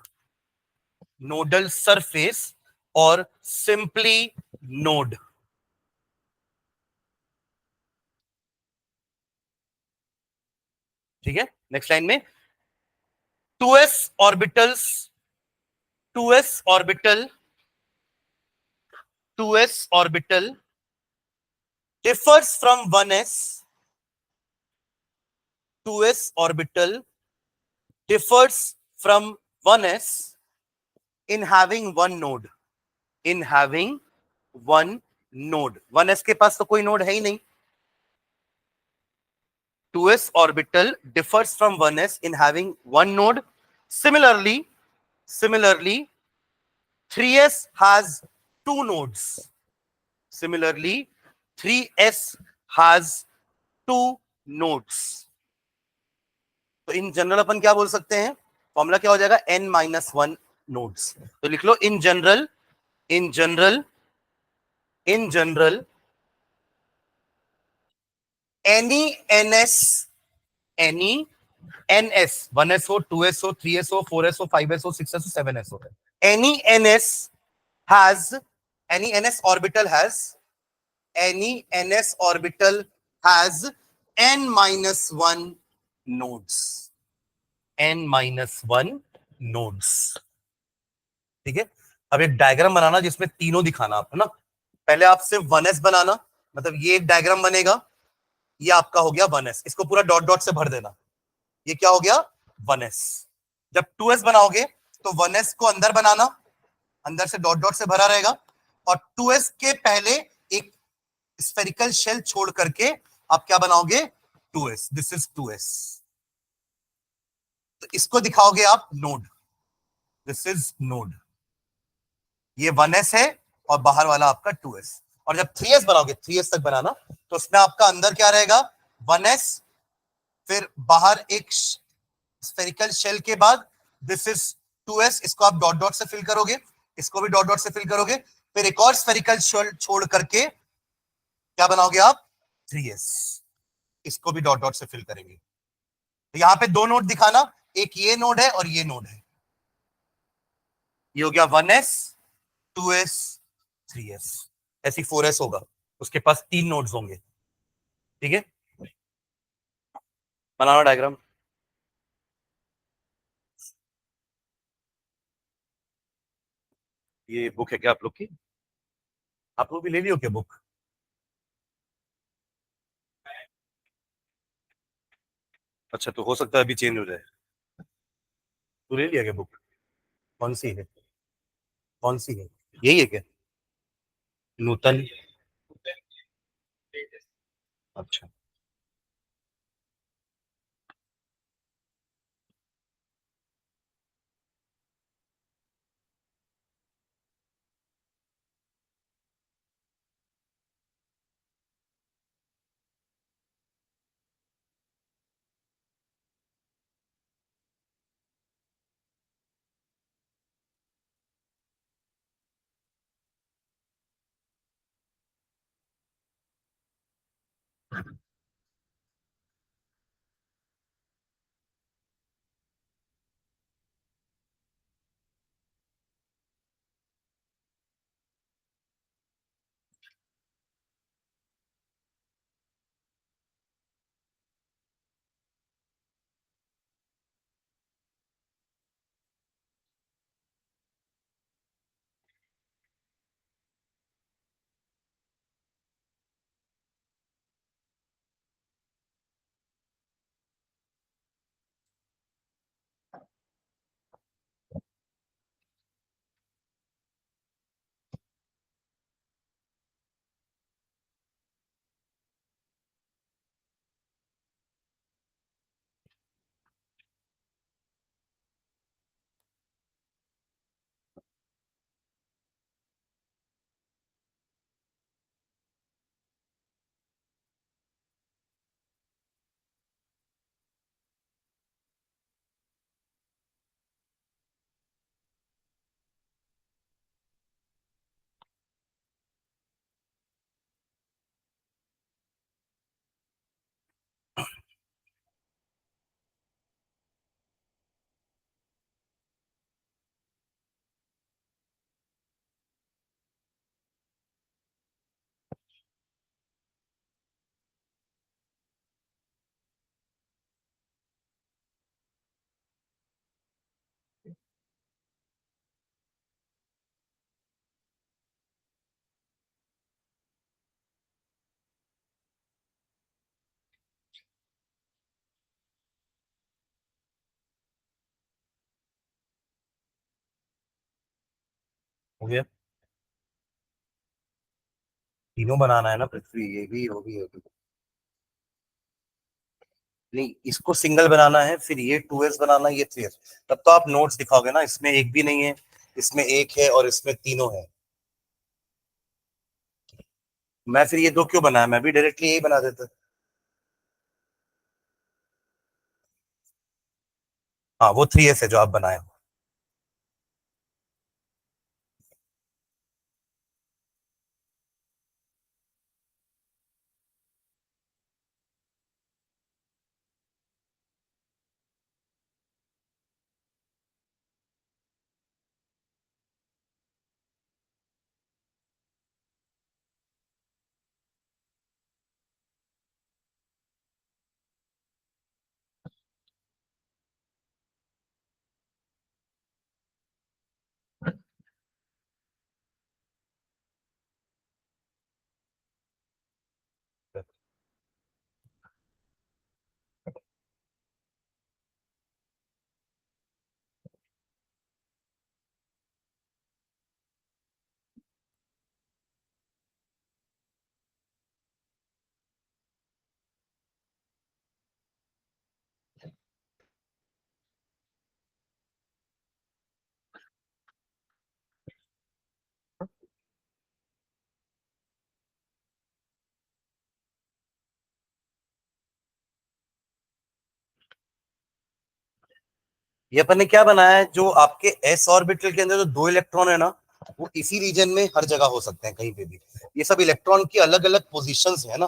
Nodal surface or simply node. ठीक है. Next line में 2s orbitals, 2s orbital, 2s orbital differs from 1s. 2s orbital differs from 1s in having one node. In having one node. 1s के पास तो कोई node है ही नहीं. 2s orbital differs from 1s in having one node. Similarly, 3s has two nodes. Similarly, 3s has two nodes. तो in general अपन क्या बोल सकते हैं, फॉर्मूला क्या हो जाएगा, n-1 नोड्स. तो लिख लो in general, in general, in general any ns, any ns, 1s हो, 2s हो, 3s हो, 4s हो, 5s हो, 6s हो, 7s हो, any ns has, any ns orbital has, any ns orbital has n-1 nodes, n-1 nodes. ठीक है. अब एक डायग्राम बनाना जिसमें तीनों दिखाना आप, है ना. पहले आप सिर्फ 1s बनाना, मतलब ये एक डायग्राम बनेगा, ये आपका हो गया 1s, इसको पूरा डॉट डॉट से भर देना, ये क्या हो गया 1s. जब 2s बनाओगे तो 1s को अंदर बनाना, अंदर से डॉट डॉट से भरा रहेगा, और 2s के पहले एक स्फेरिकल शेल छोड़ करके आप क्या बनाओगे 2s. This is 2s. तो इसको दिखाओगे आप नोड, दिस इज नोड. ये 1s है और बाहर वाला आपका 2s. और जब 3s बनाओगे, 3s तक बनाना, तो उसमें आपका अंदर क्या रहेगा 1s, फिर बाहर एक स्फेरिकल शेल के बाद दिस इज 2s. इसको आप डॉट डॉट से फिल करोगे, इसको भी डॉट डॉट से फिल करोगे, फिर एक और स्फेरिकल शेल छोड़ करके क्या बनाओगे आप 3s. इसको भी डॉट डॉट से फिल करेंगे. तो यहां पे दो नोड दिखाना, एक ये नोड है और ये नोड है. ये हो गया 1s, 2s, 3s. ऐसी 4s होगा, उसके पास 3 नोड्स होंगे. ठीक है, बनाना डायग्राम. ये बुक है क्या आप लोग की, आप लोग भी ले लियो क्या बुक. अच्छा, तो हो सकता है अभी चेंज हो जाए. तू ले लिया क्या बुक, कौन सी है, कौन सी है, यही है क्या, नूतन. अच्छा, हो गया. तीनों बनाना है ना पृथ्वी, ये भी होगी, ये भी. नहीं, इसको सिंगल बनाना है, फिर ये 2s बनाना है, ये 3s. तब तो आप नोट्स दिखाओगे ना, इसमें एक भी नहीं है, इसमें एक है और इसमें तीनों है। मैं फिर ये दो क्यों बनाया, मैं भी डायरेक्टली यही बना देता। हाँ वो 3s है जो आप बनाए हो। ये अपन ने क्या बनाया है, जो आपके एस ऑर्बिटल के अंदर जो दो इलेक्ट्रॉन है ना, वो इसी रीजन में हर जगह हो सकते हैं, कहीं पे भी। ये सब इलेक्ट्रॉन की अलग अलग पोजिशन है ना,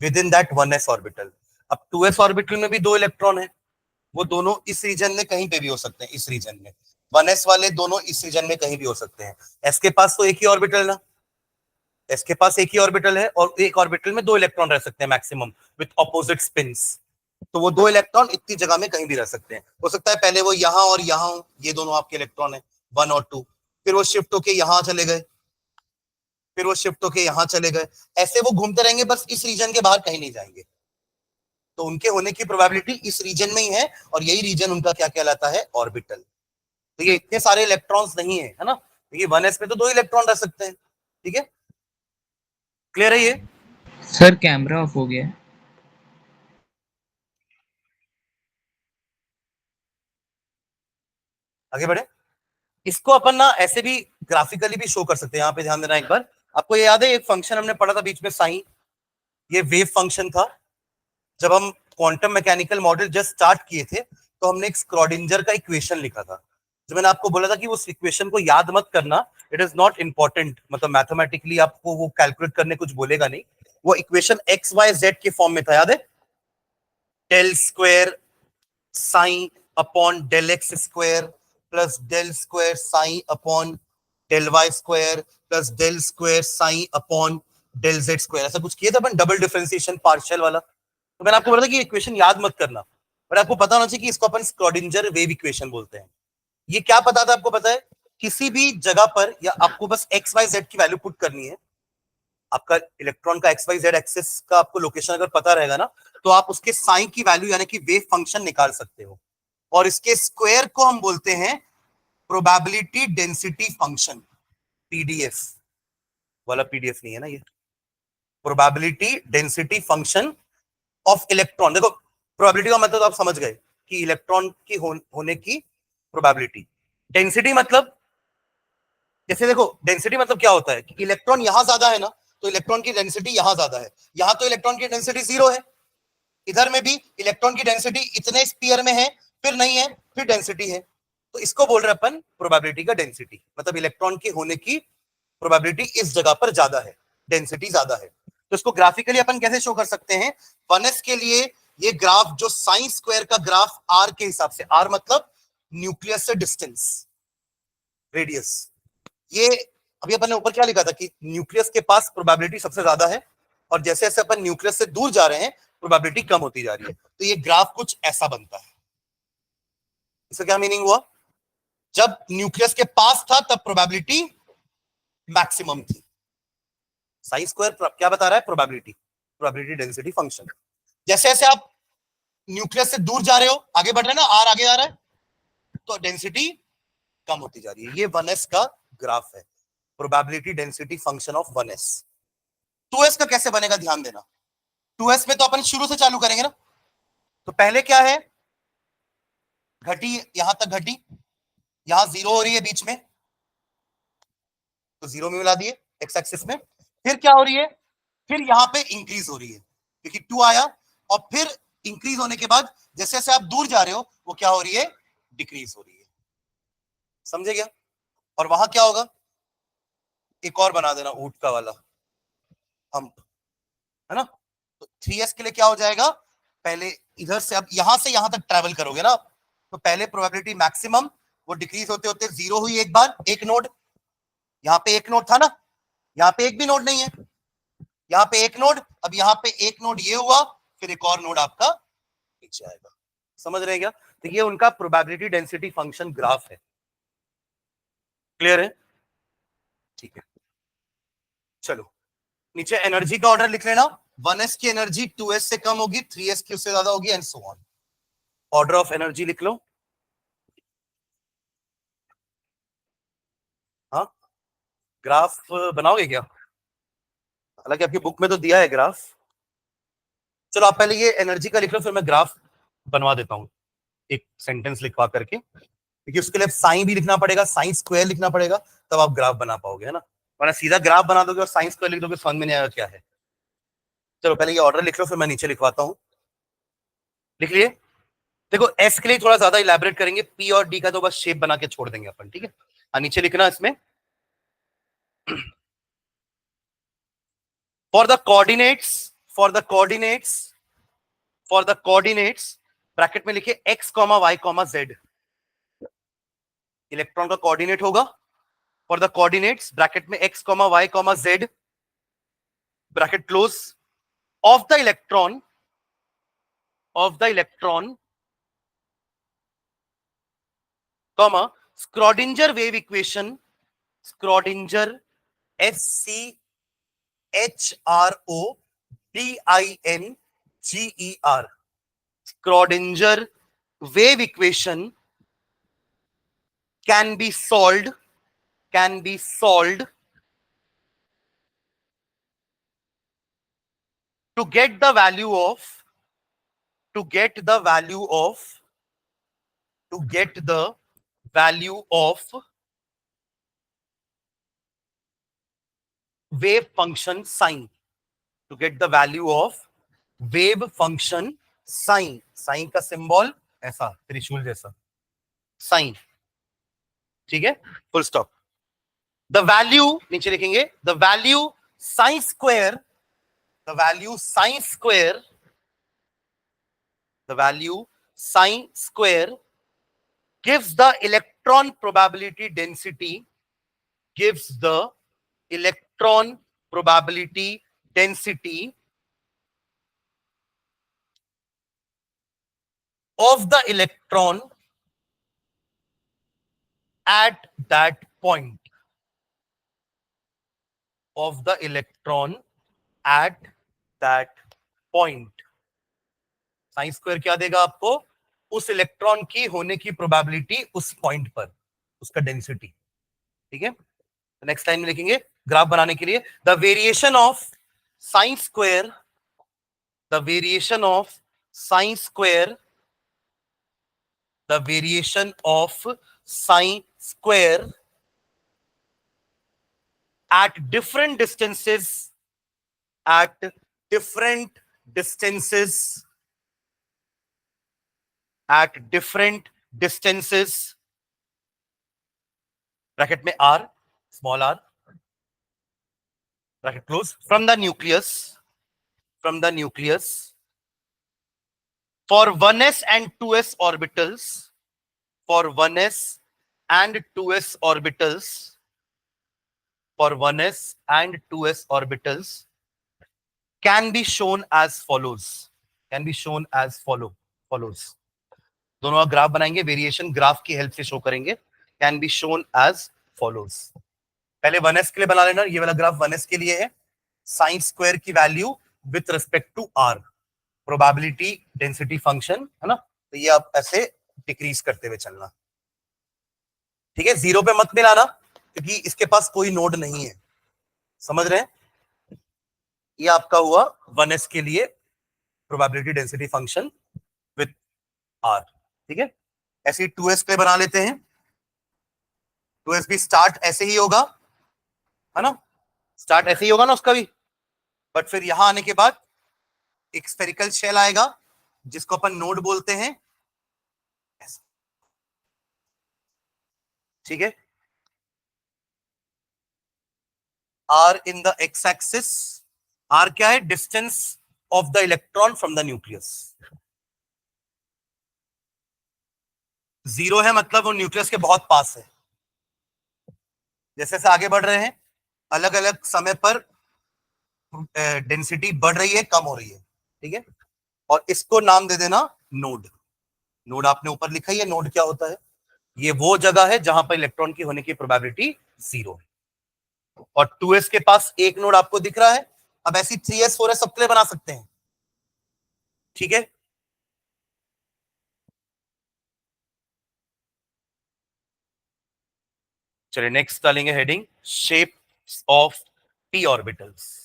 with in that 1s orbital. अब 2s ऑर्बिटल में भी दो इलेक्ट्रॉन है, वो दोनों इस रीजन में कहीं पे भी हो सकते हैं, इस रीजन में। 1s वाले दोनों इस रीजन में कहीं भी हो सकते हैं। एस के पास तो एक ही ऑर्बिटल ना, एस के पास एक ही ऑर्बिटल है, और एक ऑर्बिटल में दो इलेक्ट्रॉन रह सकते हैं मैक्सिमम, विथ ऑपोजिट स्पिन्स। तो वो दो इलेक्ट्रॉन इतनी जगह में कहीं भी रह सकते हैं। हो सकता है पहले वो यहाँ और यहाँ हो, ये दोनों आपके इलेक्ट्रॉन है, 1 और 2, फिर वो शिफ्ट होके यहाँ चले गए, फिर वो शिफ्ट होके यहाँ चले गए। ऐसे वो घूमते रहेंगे, बस इस रीजन के बाहर कहीं नहीं जाएंगे। तो उनके होने की प्रोबेबिलिटी इस रीजन में ही है, और यही रीजन उनका क्या कहलाता है, ऑर्बिटल। तो ये इतने सारे इलेक्ट्रॉन्स नहीं है ना, क्योंकि 1s में तो दो इलेक्ट्रॉन रह सकते हैं। ठीक है, क्लियर है ये? सर कैमरा ऑफ हो गया है। आगे बढ़े। इसको अपन ना ऐसे भी ग्राफिकली भी शो कर सकते हैं। यहाँ पे ध्यान देना एक बार। आपको ये याद है एक फंक्शन हमने पढ़ा था बीच में, साइन, ये वेव फंक्शन था। जब हम quantum mechanical model just start किए थे, तो हमने एक स्क्रॉडिंजर का इक्वेशन लिखा था। जो मैंने आपको बोला था कि उस इक्वेशन को याद मत करना, इट इज नॉट इंपॉर्टेंट, मतलब मैथमेटिकली आपको वो कैलकुलेट करने कुछ बोलेगा नहीं। वो इक्वेशन एक्स वाई जेड के फॉर्म में था, याद है? Del square sine upon del x square plus del square sine upon del y square plus del square sine upon del z square. ऐसा कुछ किया था अपन, डबल डिफरेंशिएशन पार्शियल वाला। तो मैंने आपको बोला था कि इक्वेशन याद मत करना, पर आपको पता होना चाहिए कि इसको अपन स्क्रॉडिंजर वेव इक्वेशन बोलते हैं। ये क्या पता था आपको? पता है, किसी भी जगह पर या आपको बस एक्स वाई जेड की वैल्यू पुट करनी है। आपका इलेक्ट्रॉन का एक्स वाई जेड एक्सिस का आपको लोकेशन अगर पता रहेगा ना, तो आप उसके साइन की वैल्यू यानी कि वेव फंक्शन निकाल सकते हो। और इसके स्क्वायर को हम बोलते हैं प्रोबेबिलिटी डेंसिटी फंक्शन, पीडीएफ वाला। पीडीएफ नहीं है ना ये, probability density function of electron. देखो, प्रोबेबिलिटी का मतलब तो आप समझ गए कि इलेक्ट्रॉन की होने की प्रोबेबिलिटी। डेंसिटी मतलब, जैसे देखो, डेंसिटी मतलब क्या होता है कि इलेक्ट्रॉन यहां ज्यादा है ना, तो इलेक्ट्रॉन की डेंसिटी यहां ज्यादा है। यहां तो इलेक्ट्रॉन की डेंसिटी 0 है, इधर में भी इलेक्ट्रॉन की डेंसिटी इतने स्पीयर में है, फिर नहीं है, फिर डेंसिटी है। तो इसको बोल रहे अपन प्रोबेबिलिटी का डेंसिटी, मतलब इलेक्ट्रॉन के होने की प्रोबेबिलिटी इस जगह पर ज्यादा है, डेंसिटी ज्यादा है। तो इसको ग्राफिकली अपन कैसे शो कर सकते हैं? 1s के लिए ये ग्राफ जो साइन स्क्वायर का ग्राफ आर के हिसाब से, आर मतलब न्यूक्लियस से डिस्टेंस, रेडियस। ये अभी अपन ने ऊपर क्या लिखा था कि न्यूक्लियस के पास प्रोबेबिलिटी सबसे ज्यादा है, और जैसे जैसे अपन न्यूक्लियस से दूर जा रहे हैं प्रोबेबिलिटी कम होती जा रही है। तो ये ग्राफ कुछ ऐसा बनता है। इसका क्या मीनिंग हुआ? जब न्यूक्लियस के पास था तब प्रोबेबिलिटी मैक्सिमम थी। साइन स्क्वायर क्या बता रहा है? Probability, probability density function. जैसे जैसे आप न्यूक्लियस से दूर जा रहे हो, आगे बढ़ रहे हैं ना, आर आगे आ रहा है, तो डेंसिटी कम होती जा रही है। ये 1s का ग्राफ है, probability density function of 1s। 2s का कैसे बनेगा, ध्यान देना। 2s में तो अपन शुरू से चालू करेंगे ना, तो पहले क्या है, घटी, यहां तक घटी, यहां 0 हो रही है बीच में, तो 0 में मिला दिए एक्स एक्सिस में। फिर क्या हो रही है, फिर यहाँ पे इंक्रीज हो रही है क्योंकि 2 आया, और फिर इंक्रीज होने के बाद जैसे जैसे आप दूर जा रहे हो वो क्या हो रही है, डिक्रीज हो रही है। समझे क्या? और वहां क्या होगा, एक और बना देना ऊंट का वाला हम्प, है ना। तो 3s के लिए क्या हो जाएगा, पहले इधर से अब यहां से यहां तक ट्रेवल करोगे ना, तो पहले प्रोबेबिलिटी मैक्सिमम वो डिक्रीज होते होते 0 हुई एक बार, एक नोड, यहाँ पे एक नोड था ना, यहाँ पे एक भी नोड नहीं है, यहाँ पे एक नोड, अब यहाँ पे एक नोड ये हुआ, फिर एक और नोड आपका नीचे आएगा। समझ रहे हैं क्या? तो ये उनका प्रोबेबिलिटी डेंसिटी फंक्शन ग्राफ है। क्लियर है? ठीक है, चलो नीचे एनर्जी का ऑर्डर लिख लेना। 1s की एनर्जी 2s से कम होगी, 3s की उससे ज्यादा होगी, and so on. Order of energy लिख लो। हाँ, ग्राफ बनाओगे क्या? हालांकि आपकी बुक में तो दिया है ग्राफ। चलो आप पहले ये एनर्जी का लिख लो, फिर मैं ग्राफ बनवा देता हूँ एक सेंटेंस लिखवा करके, क्योंकि उसके लिए साइन भी लिखना पड़ेगा, साइन स्क्वायर लिखना पड़ेगा, तब आप ग्राफ बना पाओगे, है ना। वरना सीधा ग्राफ बना दोगे और साइन स्क्वायर लिख दोगे, समझ में नहीं आएगा क्या है। चलो पहले ये ऑर्डर लिख लो, फिर मैं नीचे लिखवाता हूँ। लिख लिए? देखो एस के लिए थोड़ा ज्यादा इलेबोरेट करेंगे, पी और डी का तो बस शेप बना के छोड़ देंगे अपन, ठीक है। नीचे लिखना इसमें for the coordinates, for the coordinates, for the coordinates, bracket में लिखिए X comma Y comma Z, electron का कोऑर्डिनेट होगा। फॉर द कोऑर्डिनेट्स ब्रैकेट में X comma Y comma Z, bracket close, of the electron, of the electron, comma Schrodinger wave equation, Schrodinger SCHRODINGER, Schrodinger wave equation can be solved to get the value of wave function sine, to get the value of wave function sine, sine का symbol ऐसा त्रिशूल जैसा sign, ठीक है, full stop. The value नीचे लिखेंगे, the value sine square, the value sine square, the value sine square gives the electron probability density, gives the electron probability density of the electron at that point, of the electron at that point. Sine square क्या देगा आपको, उस electron की होने की probability उस point पर, उसका डेंसिटी, ठीक है। नेक्स्ट लाइन में लिखेंगे ग्राफ बनाने के लिए, the variation of sine square, the variation of sine square, the variation of sine square at different distances, at different distances, at different distances, bracket में r, small r, bracket close, from the nucleus, from the nucleus, for 1s and 2s orbitals, for 1s and 2s orbitals, for 1s and 2s orbitals can be shown as follows, can be shown as follows। दोनों का graph बनाएंगे, variation graph की help से show करेंगे, can be shown as follows. पहले 1s के लिए बना लेना, ये वाला ग्राफ 1s के लिए है, साइन स्क्वायर की value with respect to r, probability density function, है ना। तो ये आप ऐसे डिक्रीज करते हुए चलना, ठीक है। 0 पे मत मिलाना क्योंकि इसके पास कोई नोड नहीं है, समझ रहे हैं। ये आपका हुआ 1s के लिए probability density function with r, ठीक है। ऐसे 2s पे बना लेते हैं, 2s भी स्टार्ट ऐसे ही होगा, है ना, स्टार्ट ऐसे ही होगा ना उसका भी, बट फिर यहां आने के बाद एक स्फेरिकल शेल आएगा जिसको अपन नोड बोलते हैं, ठीक है। R in the x axis, r क्या है, distance of the electron from the nucleus. 0 है मतलब वो न्यूक्लियस के बहुत पास है। जैसे जैसे आगे बढ़ रहे हैं अलग अलग समय पर डेंसिटी बढ़ रही है, कम हो रही है, ठीक है। और इसको नाम दे देना नोड। नोड आपने ऊपर लिखा ही है, नोड क्या होता है, ये वो जगह है जहां पर इलेक्ट्रॉन की होने की प्रोबेबिलिटी 0 है। और 2s के पास एक नोड आपको दिख रहा है, अब ऐसी 3s 4s सबके लिए बना सकते हैं, ठीक है। चलिए नेक्स्ट डालेंगे heading, shapes of p orbitals.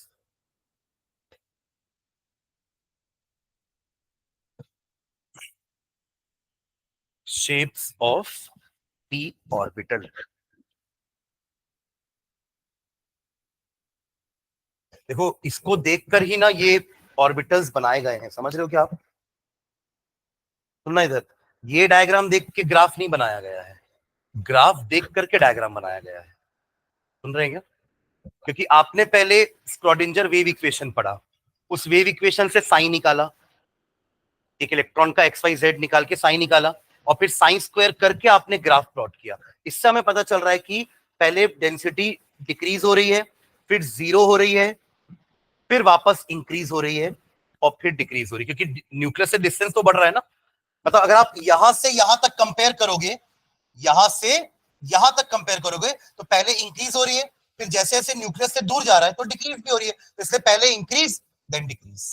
Shapes of p orbital. देखो इसको देखकर ही ना ये ऑर्बिटल्स बनाए गए हैं, समझ रहे हो क्या आप? सुनना इधर, ये डायग्राम देख के ग्राफ नहीं बनाया गया है, ग्राफ देख करके डायग्राम बनाया गया है। सुन रहे हैं क्या? क्योंकि आपने पहले स्क्रॉडिंजर वेव इक्वेशन पढ़ा, उस वेव इक्वेशन से साइन निकाला, एक इलेक्ट्रॉन का एक्स वाई जेड निकाल के साइन निकाला, और फिर साइन स्क्वायर करके आपने ग्राफ प्लॉट किया। इससे हमें पता चल रहा है कि पहले डेंसिटी डिक्रीज हो रही है, फिर 0 हो रही है, फिर वापस इंक्रीज हो रही है, और फिर डिक्रीज हो रही है, क्योंकि न्यूक्लियस से डिस्टेंस तो बढ़ रहा है ना। मतलब अगर आप यहां से यहां तक कंपेयर करोगे, यहां से यहां तक कंपेयर करोगे तो पहले इंक्रीज हो रही है, फिर जैसे जैसे न्यूक्लियस से दूर जा रहा है तो डिक्रीज भी हो रही है, तो इसलिए पहले इंक्रीज देन डिक्रीज,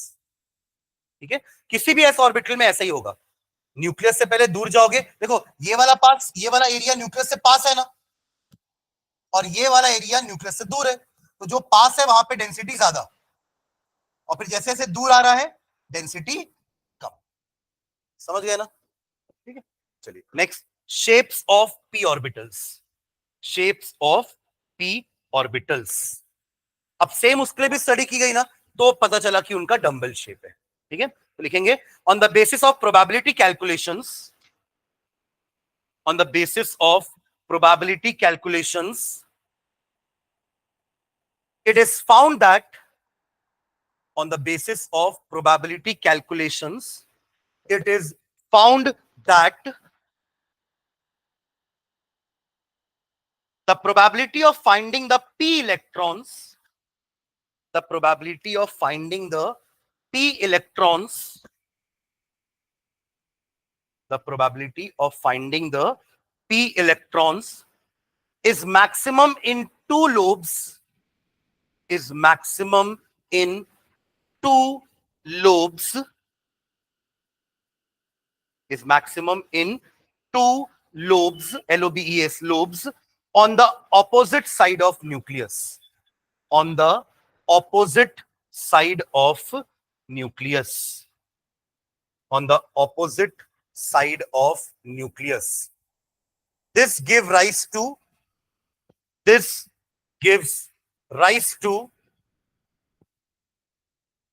ठीक है। किसी भी ऐसे ऑर्बिटल में ऐसा ही होगा, न्यूक्लियस से पहले दूर जाओगे, देखो ये वाला पास, ये वाला एरिया न्यूक्लियस से पास है ना, और ये वाला एरिया न्यूक्लियस से दूर है, तो जो पास है वहां पे डेंसिटी ज्यादा, और फिर जैसे जैसे दूर आ रहा है डेंसिटी कम। समझ गए ना? ठीक है, चलिए next, shapes of p orbitals. Shapes of p orbitals, अब सेम उसके लिए भी स्टडी की गई ना, तो पता चला कि उनका डम्बल शेप है, ठीक है। तो लिखेंगे on the basis of probability calculations, on the basis of probability calculations, it is found that on the basis of probability calculations, it is found that the probability of finding the p electrons, the probability of finding the p electrons, the probability of finding the p electrons is maximum in two lobes, is maximum in two lobes, is maximum in two lobes, lobes, lobes, on the opposite side of nucleus, on the opposite side of nucleus, on the opposite side of nucleus. This gives rise to, this gives rise to,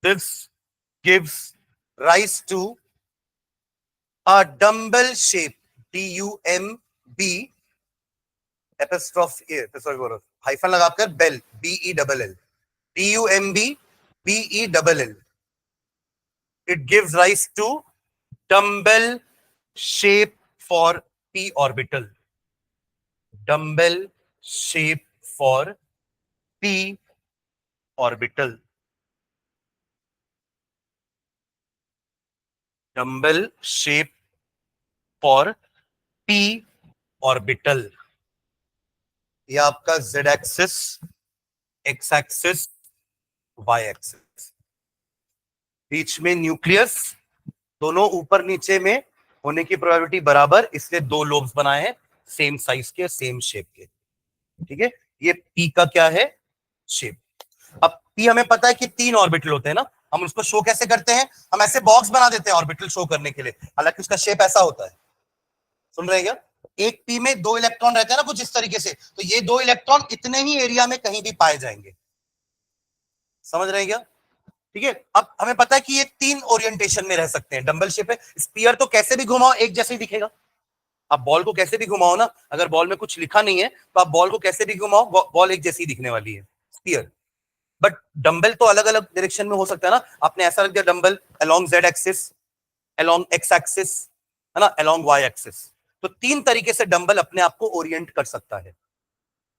this gives rise to a dumbbell shape, D-U-M-B apostrophe hyphen लगाकर bell, B-E-L-L, D-U-M-B B-E-L-L. It gives rise to dumbbell shape for p orbital. Dumbbell shape for p orbital. Dumbbell shape for p orbital. ये आपका z axis, x axis, y axis, बीच में nucleus, दोनों ऊपर नीचे में होने की प्रोबेबिलिटी बराबर, इसलिए दो लोब्स बनाए हैं सेम साइज के, सेम शेप के, ठीक है। ये p का क्या है, शेप। अब p हमें पता है कि 3 ऑर्बिटल होते हैं ना, हम उसको शो कैसे करते हैं, हम ऐसे बॉक्स बना देते हैं ऑर्बिटल शो करने के लिए, हालांकि उसका शेप ऐसा होता है। सुन रहे हैं क्या? एक पी में 2 इलेक्ट्रॉन रहते हैं ना कुछ इस तरीके से, तो ये 2 इलेक्ट्रॉन इतने ही एरिया में कहीं भी पाए जाएंगे। समझ रहे हैं क्या? ठीक है, अब हमें पता है कि ये 3 ओरिएंटेशन में रह सकते हैं। डंबल शेप है, स्पीयर तो कैसे भी घुमाओ एक जैसे ही दिखेगा। आप बॉल को कैसे भी घुमाओ ना, अगर बॉल में कुछ लिखा नहीं है तो आप बॉल को कैसे भी घुमाओ बॉल एक जैसी दिखने वाली है, स्पीयर। बट डंबल तो अलग अलग डायरेक्शन में हो सकता है ना। आपने ऐसा रख दिया dumbbell along Z axis, along x axis, है ना, अलोंग वाई एक्सिस। तो 3 तरीके से डंबल अपने आप को ओरिएंट कर सकता है।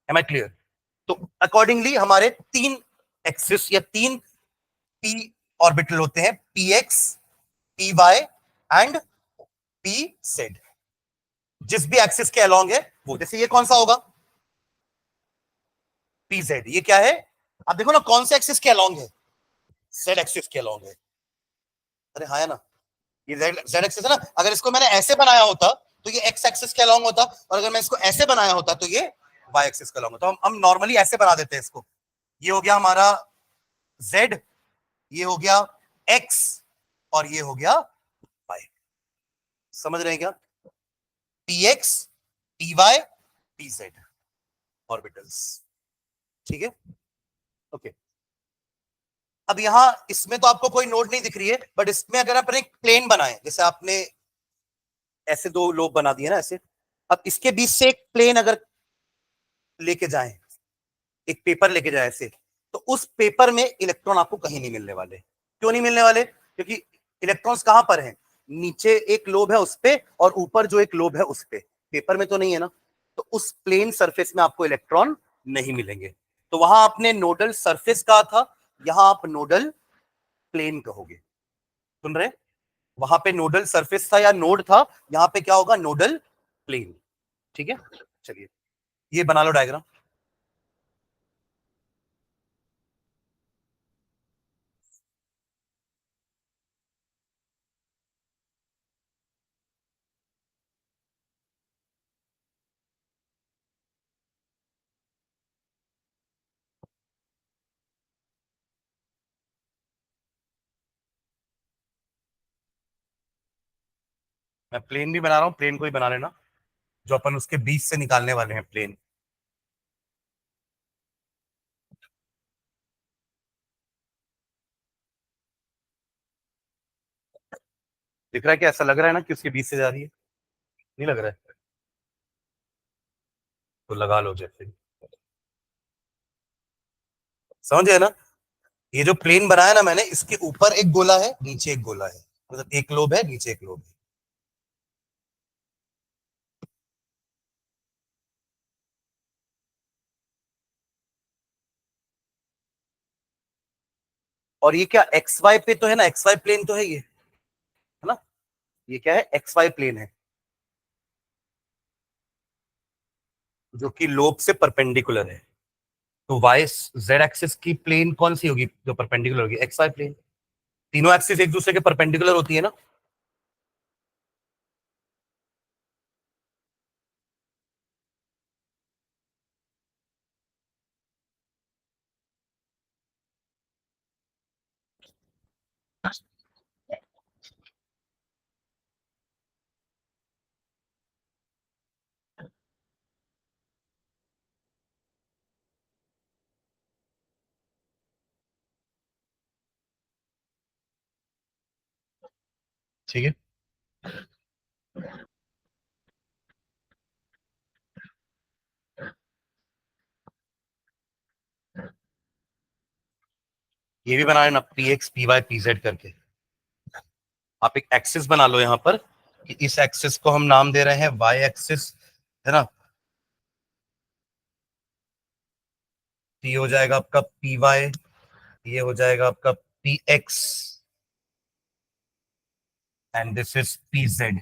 Am I clear? तो अकॉर्डिंगली हमारे 3 एक्सिस या 3 पी ऑर्बिटल होते हैं, p x, p y and p z. जिस भी एक्सिस के अलोंग है वो, जैसे ये कौन सा होगा, पी जेड। ये क्या है, आप देखो ना कौन से एक्सिस के अलोंग है, जेड एक्सिस के अलोंग है। अरे हाँ है ना, ये जेड एक्सिस है ना। अगर इसको मैंने ऐसे बनाया होता तो ये एक्स एक्सिस के अलोंग होता, और अगर मैं इसको ऐसे बनाया होता तो ये वाई एक्सिस के अलोंग होता। हम नॉर्मली ऐसे बना देते हैं इसको। ये हो गया हमारा जेड, ये हो गया एक्स, और ये हो गया वाई। समझ रहे हैं क्या? P x, p y, p z orbitals. ठीक है, ओके। अब यहां इसमें तो आपको कोई नोड नहीं दिख रही है, बट इसमें अगर आप एक प्लेन बनाए, जैसे आपने ऐसे 2 लोब बना दिए ना ऐसे, अब इसके बीच से एक प्लेन अगर लेके जाए, एक पेपर लेके जाए ऐसे, तो उस पेपर में इलेक्ट्रॉन आपको कहीं नहीं मिलने वाले। क्यों नहीं मिलने वाले? क्योंकि इलेक्ट्रॉन्स कहां पर हैं, नीचे एक लोब है उस पे, और ऊपर जो एक लोब है उस पे, पेपर में तो नहीं है ना। तो उस प्लेन सरफेस में आपको इलेक्ट्रॉन नहीं मिलेंगे। तो वहां आपने नोडल सरफेस कहा था, यहां आप नोडल प्लेन कहोगे। सुन रहे? वहां पे नोडल सरफेस था या नोड था, यहां पे क्या होगा, नोडल प्लेन। ठीक है, चलिए ये बना लो डायग्राम। मैं प्लेन भी बना रहा हूँ, प्लेन को ही बना लेना, जो अपन उसके बीच से निकालने वाले हैं प्लेन। दिख रहा है कि ऐसा लग रहा है ना कि उसके बीच से जा रही है? नहीं लग रहा है? तो लगा लो जैसे। समझ गए ना? ये जो प्लेन बनाया ना मैंने, इसके ऊपर एक गोला है, नीचे एक गोला है, मतलब एक लोब है, नीचे एक लोब है। और ये क्या एक्स वाई पे तो है ना, एक्स वाई प्लेन तो है ना? ये क्या है, एक्स वाई प्लेन है, जो कि लोब से परपेंडिकुलर है। तो वाई जेड एक्सिस की प्लेन कौन सी होगी जो परपेंडिकुलर होगी, एक्स वाई प्लेन। तीनों एक्सिस एक दूसरे के परपेंडिकुलर होती है ना। ठीक है, ये भी बना लेना, p x p y p z करके। आप एक एक्सिस बना लो यहां पर, कि इस एक्सिस को हम नाम दे रहे हैं वाई एक्सिस, है ना। ये हो जाएगा आपका पी वाई, ये हो जाएगा आपका p x, and this is p z.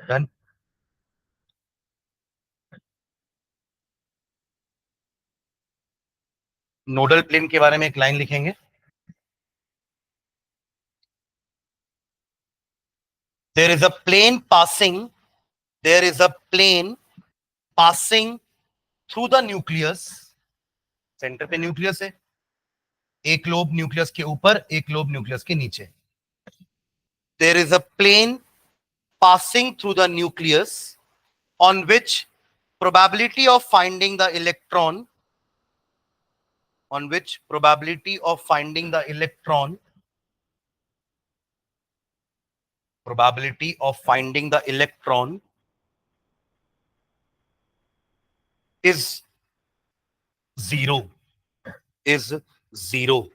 Done. Nodal plane के बारे में एक लाइन लिखेंगे। There is a plane passing, there is a plane passing through the nucleus. Centre पे न्यूक्लियस है, एक लोब न्यूक्लियस के ऊपर, एक लोब न्यूक्लियस के नीचे। There is a plane passing through the nucleus on which probability of finding the electron, on which probability of finding the electron, probability of finding the electron is zero, is zero,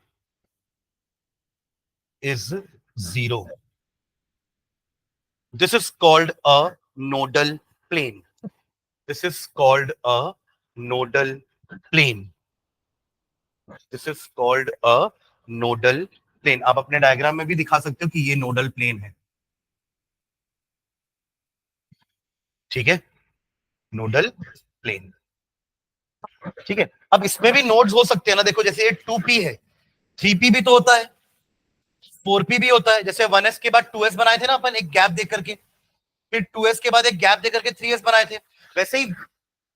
is zero. This is called a nodal plane. This is called a nodal plane. This is called a nodal plane. आप अपने diagram में भी दिखा सकते हो कि ये nodal plane है, ठीक है, नोडल प्लेन, ठीक है। अब इसमें भी नोड्स हो सकते हैं ना, देखो जैसे ये 2p है, 3p भी तो होता है, 4p भी होता है। जैसे 1s के बाद 2s बनाए थे ना अपन, एक गैप देकर के, फिर 2s के बाद एक गैप देकर के 3s बनाए थे, वैसे ही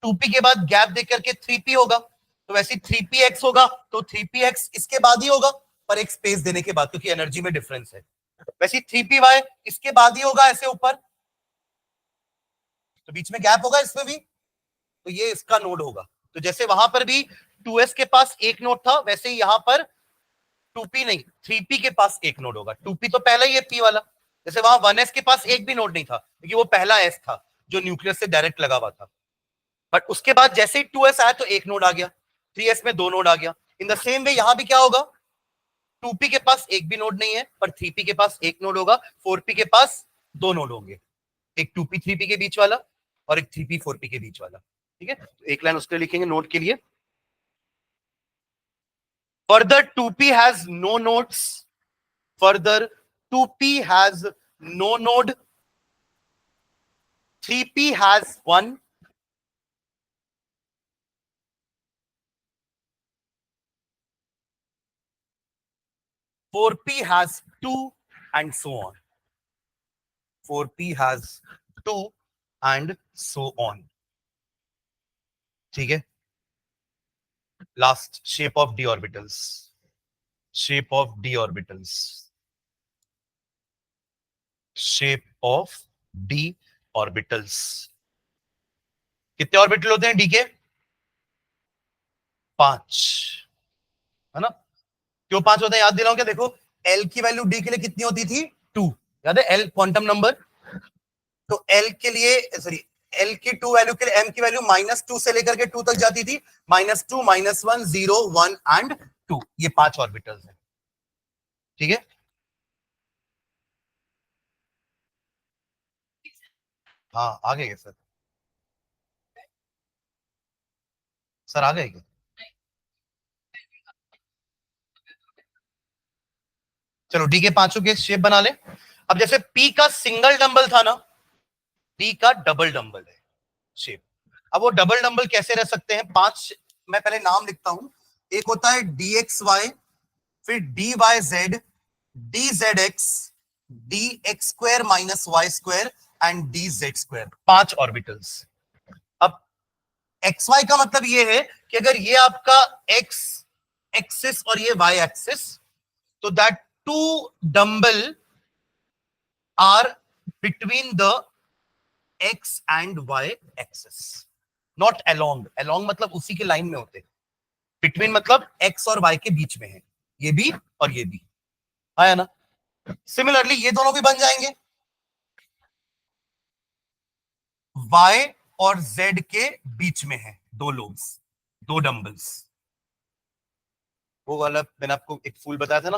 2p के बाद गैप देकर के 3p होगा, तो वैसे ही 3px होगा, तो 3px इसके बाद ही होगा, पर एक स्पेस देने के बाद, क्योंकि एनर्जी में डिफरेंस है। वैसे ही 3py इसके बाद ही होगा, ऐसे ऊपर, तो बीच में गैप होगा इसमें भी, तो ये इसका नोड होगा। तो जैसे वहां पर भी 2s के पास एक नोड था, वैसे ही यहां पर 2p नहीं, 3p के पास एक नोड होगा। 2p तो पहला ही है p वाला, जैसे वहां 1s के पास एक भी नोड नहीं था, क्योंकि वो पहला s था जो न्यूक्लियस से डायरेक्ट लगा हुआ था। बट उसके बाद जैसे ही 2s आया तो एक नोड आ गया, 3s में दो नोड आ गया। इन द सेम वे यहां भी क्या होगा, 2p के पास एक भी नोड नहीं है, पर 3p के पास एक नोड होगा, 4p के पास दो नोड होंगे, एक 2p 3p के बीच वाला और एक 3p 4p के बीच वाला, ठीक है। तो एक लाइन उसके लिए लिखेंगे नोड के लिए। Further 2p has no nodes, further 2p has no node, 3p has one, 4p has two, and so on. 4p has two and so on, ठीक है। Last, shape of D orbitals, shape of D orbitals, shape of D orbitals. कितने orbital होते हैं D के? 5, है ना। क्यों 5 होते हैं याद दिलाऊं क्या? देखो एल की वैल्यू डी के लिए कितनी होती थी? 2, याद है, एल क्वांटम नंबर। तो एल के लिए, सॉरी, एल की 2 वैल्यू के लिए एम की वैल्यू -2 से लेकर के 2 तक जाती थी, -2, -1, 0, 1 एंड 2, ये 5 ऑर्बिटल्स हैं, ठीक है। हाँ आ गए सर, सर आ गए क्या? चलो डी के पांचों के शेप बना ले। अब जैसे पी का सिंगल डंबल था ना, डी का डबल डंबल है शेप। अब वो डबल डंबल कैसे रह सकते हैं? 5, मैं पहले नाम लिखता हूं। एक होता है डी एक्स वाई, फिर d y z, d z x, d x square minus y square and d z square, 5 orbitals. अब एक्स वाई का मतलब ये है कि अगर ये आपका एक्स एक्सिस और ये वाई एक्सिस, तो that two dumbbell are between the x and y axis, not along. Along मतलब उसी के लाइन में होते, बिटवीन मतलब एक्स और वाई के बीच में है, ये भी और ये भी, आया ना। सिमिलरली ये दोनों भी बन जाएंगे, वाई और जेड के बीच में है दो लोब्स, दो डंबल्स। वो वाला मैंने आपको एक फूल बताया था ना,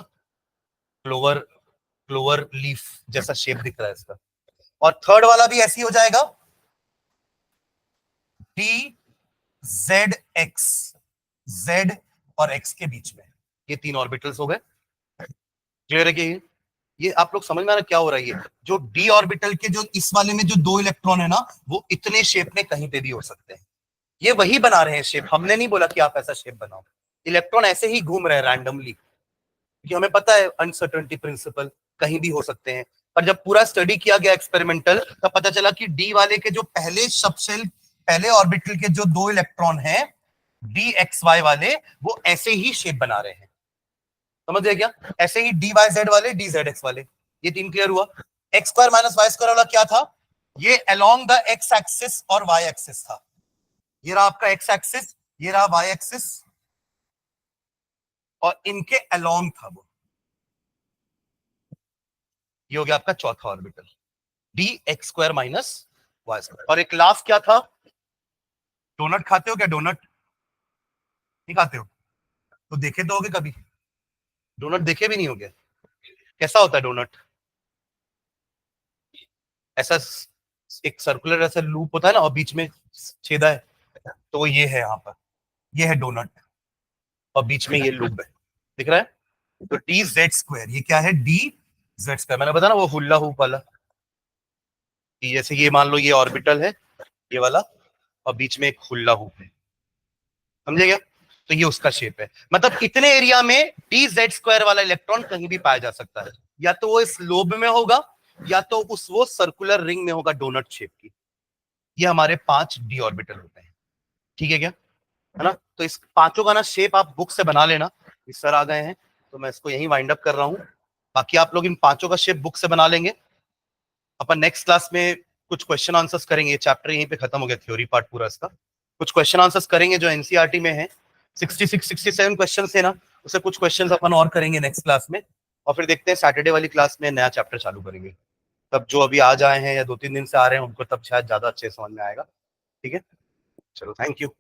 क्लोवर, क्लोवर लीफ जैसा शेप दिख रहा है इसका। और थर्ड वाला भी ऐसी हो जाएगा, डी जेड एक्स, जेड और एक्स के बीच में, ये 3 ऑर्बिटल्स हो गए। क्लियर है कि ये आप लोग समझ में आ रहा क्या हो रहा है? ये जो डी ऑर्बिटल के जो इस वाले में जो 2 इलेक्ट्रॉन है ना, वो इतने शेप में कहीं पे भी हो सकते हैं। ये वही बना रहे हैं शेप, हमने नहीं बोला कि आप ऐसा शेप बनाओ। इलेक्ट्रॉन ऐसे ही घूम रहे हैं रैंडमली, क्योंकि हमें पता है अनसर्टेनिटी प्रिंसिपल, कहीं भी हो सकते हैं। पर जब पूरा स्टडी किया गया एक्सपेरिमेंटल, तब पता चला कि डी वाले के जो पहले सबशेल, पहले ऑर्बिटल के जो 2 इलेक्ट्रॉन हैं डी एक्स वाई वाले, वो ऐसे ही शेप बना रहे हैं। समझ गए क्या? ऐसे ही डी वाई जेड वाले, डी जेड एक्स वाले। ये 3 क्लियर हुआ? X square minus y square वाला क्या था? ये अलोंग द एक्स एक्सिस और वाई एक्सिस था। ये रहा आपका एक्स एक्सिस, ये रहा वाई एक्सिस, और इनके अलोंग था वो। ये हो गया आपका चौथा orbital, d x square minus y square. और एक लास्ट क्या था? डोनट खाते हो क्या? डोनट नहीं खाते हो तो देखे तो होगे कभी? डोनट देखे भी नहीं होगे? कैसा होता है डोनट? ऐसा एक सर्कुलर ऐसा लूप होता है ना, और बीच में छेदा है, तो ये है यहाँ पर, ये है डोनट, और बीच में ये लूप है, दिख रहा है? तो डी जेड स्क्वायर, ये क्या है? D z square. मैंने बताया ना वो हुल्ला हुप वाला, कि जैसे ये मान लो ये ऑर्बिटल है, ये वाला, और बीच में एक हुल्ला हुप है, समझे क्या? तो ये उसका शेप है। मतलब इतने एरिया में डी जेड स्क्वायर वाला इलेक्ट्रॉन कहीं भी पाया जा सकता है, या तो वो इस लोब में होगा, या तो उस वो सर्कुलर रिंग में होगा डोनट शेप की। ये हमारे 5 डी ऑर्बिटल होते हैं, ठीक है क्या? है ना? तो इस पांचों का ना शेप आप बुक से बना लेना। इस सर आ गए हैं, तो मैं इसको यहीं वाइंड अप कर रहा हूं। बाकी आप लोग इन पांचों का शेप बुक से बना लेंगे। अपन नेक्स्ट क्लास में कुछ क्वेश्चन आंसर्स करेंगे। चैप्टर यहीं पे खत्म हो गया, थ्योरी पार्ट पूरा इसका। कुछ क्वेश्चन आंसर्स करेंगे जो एनसीईआरटी में है, 66 67 क्वेश्चन है ना, उससे कुछ क्वेश्चन अपन और करेंगे नेक्स्ट क्लास में। और फिर देखते हैं सैटरडे वाली क्लास में नया चैप्टर चालू करेंगे। तब जो अभी आज आए हैं या 2-3 दिन से आ रहे हैं, उनको तब शायद ज्यादा अच्छे समझ में आएगा। ठीक है, चलो, थैंक यू।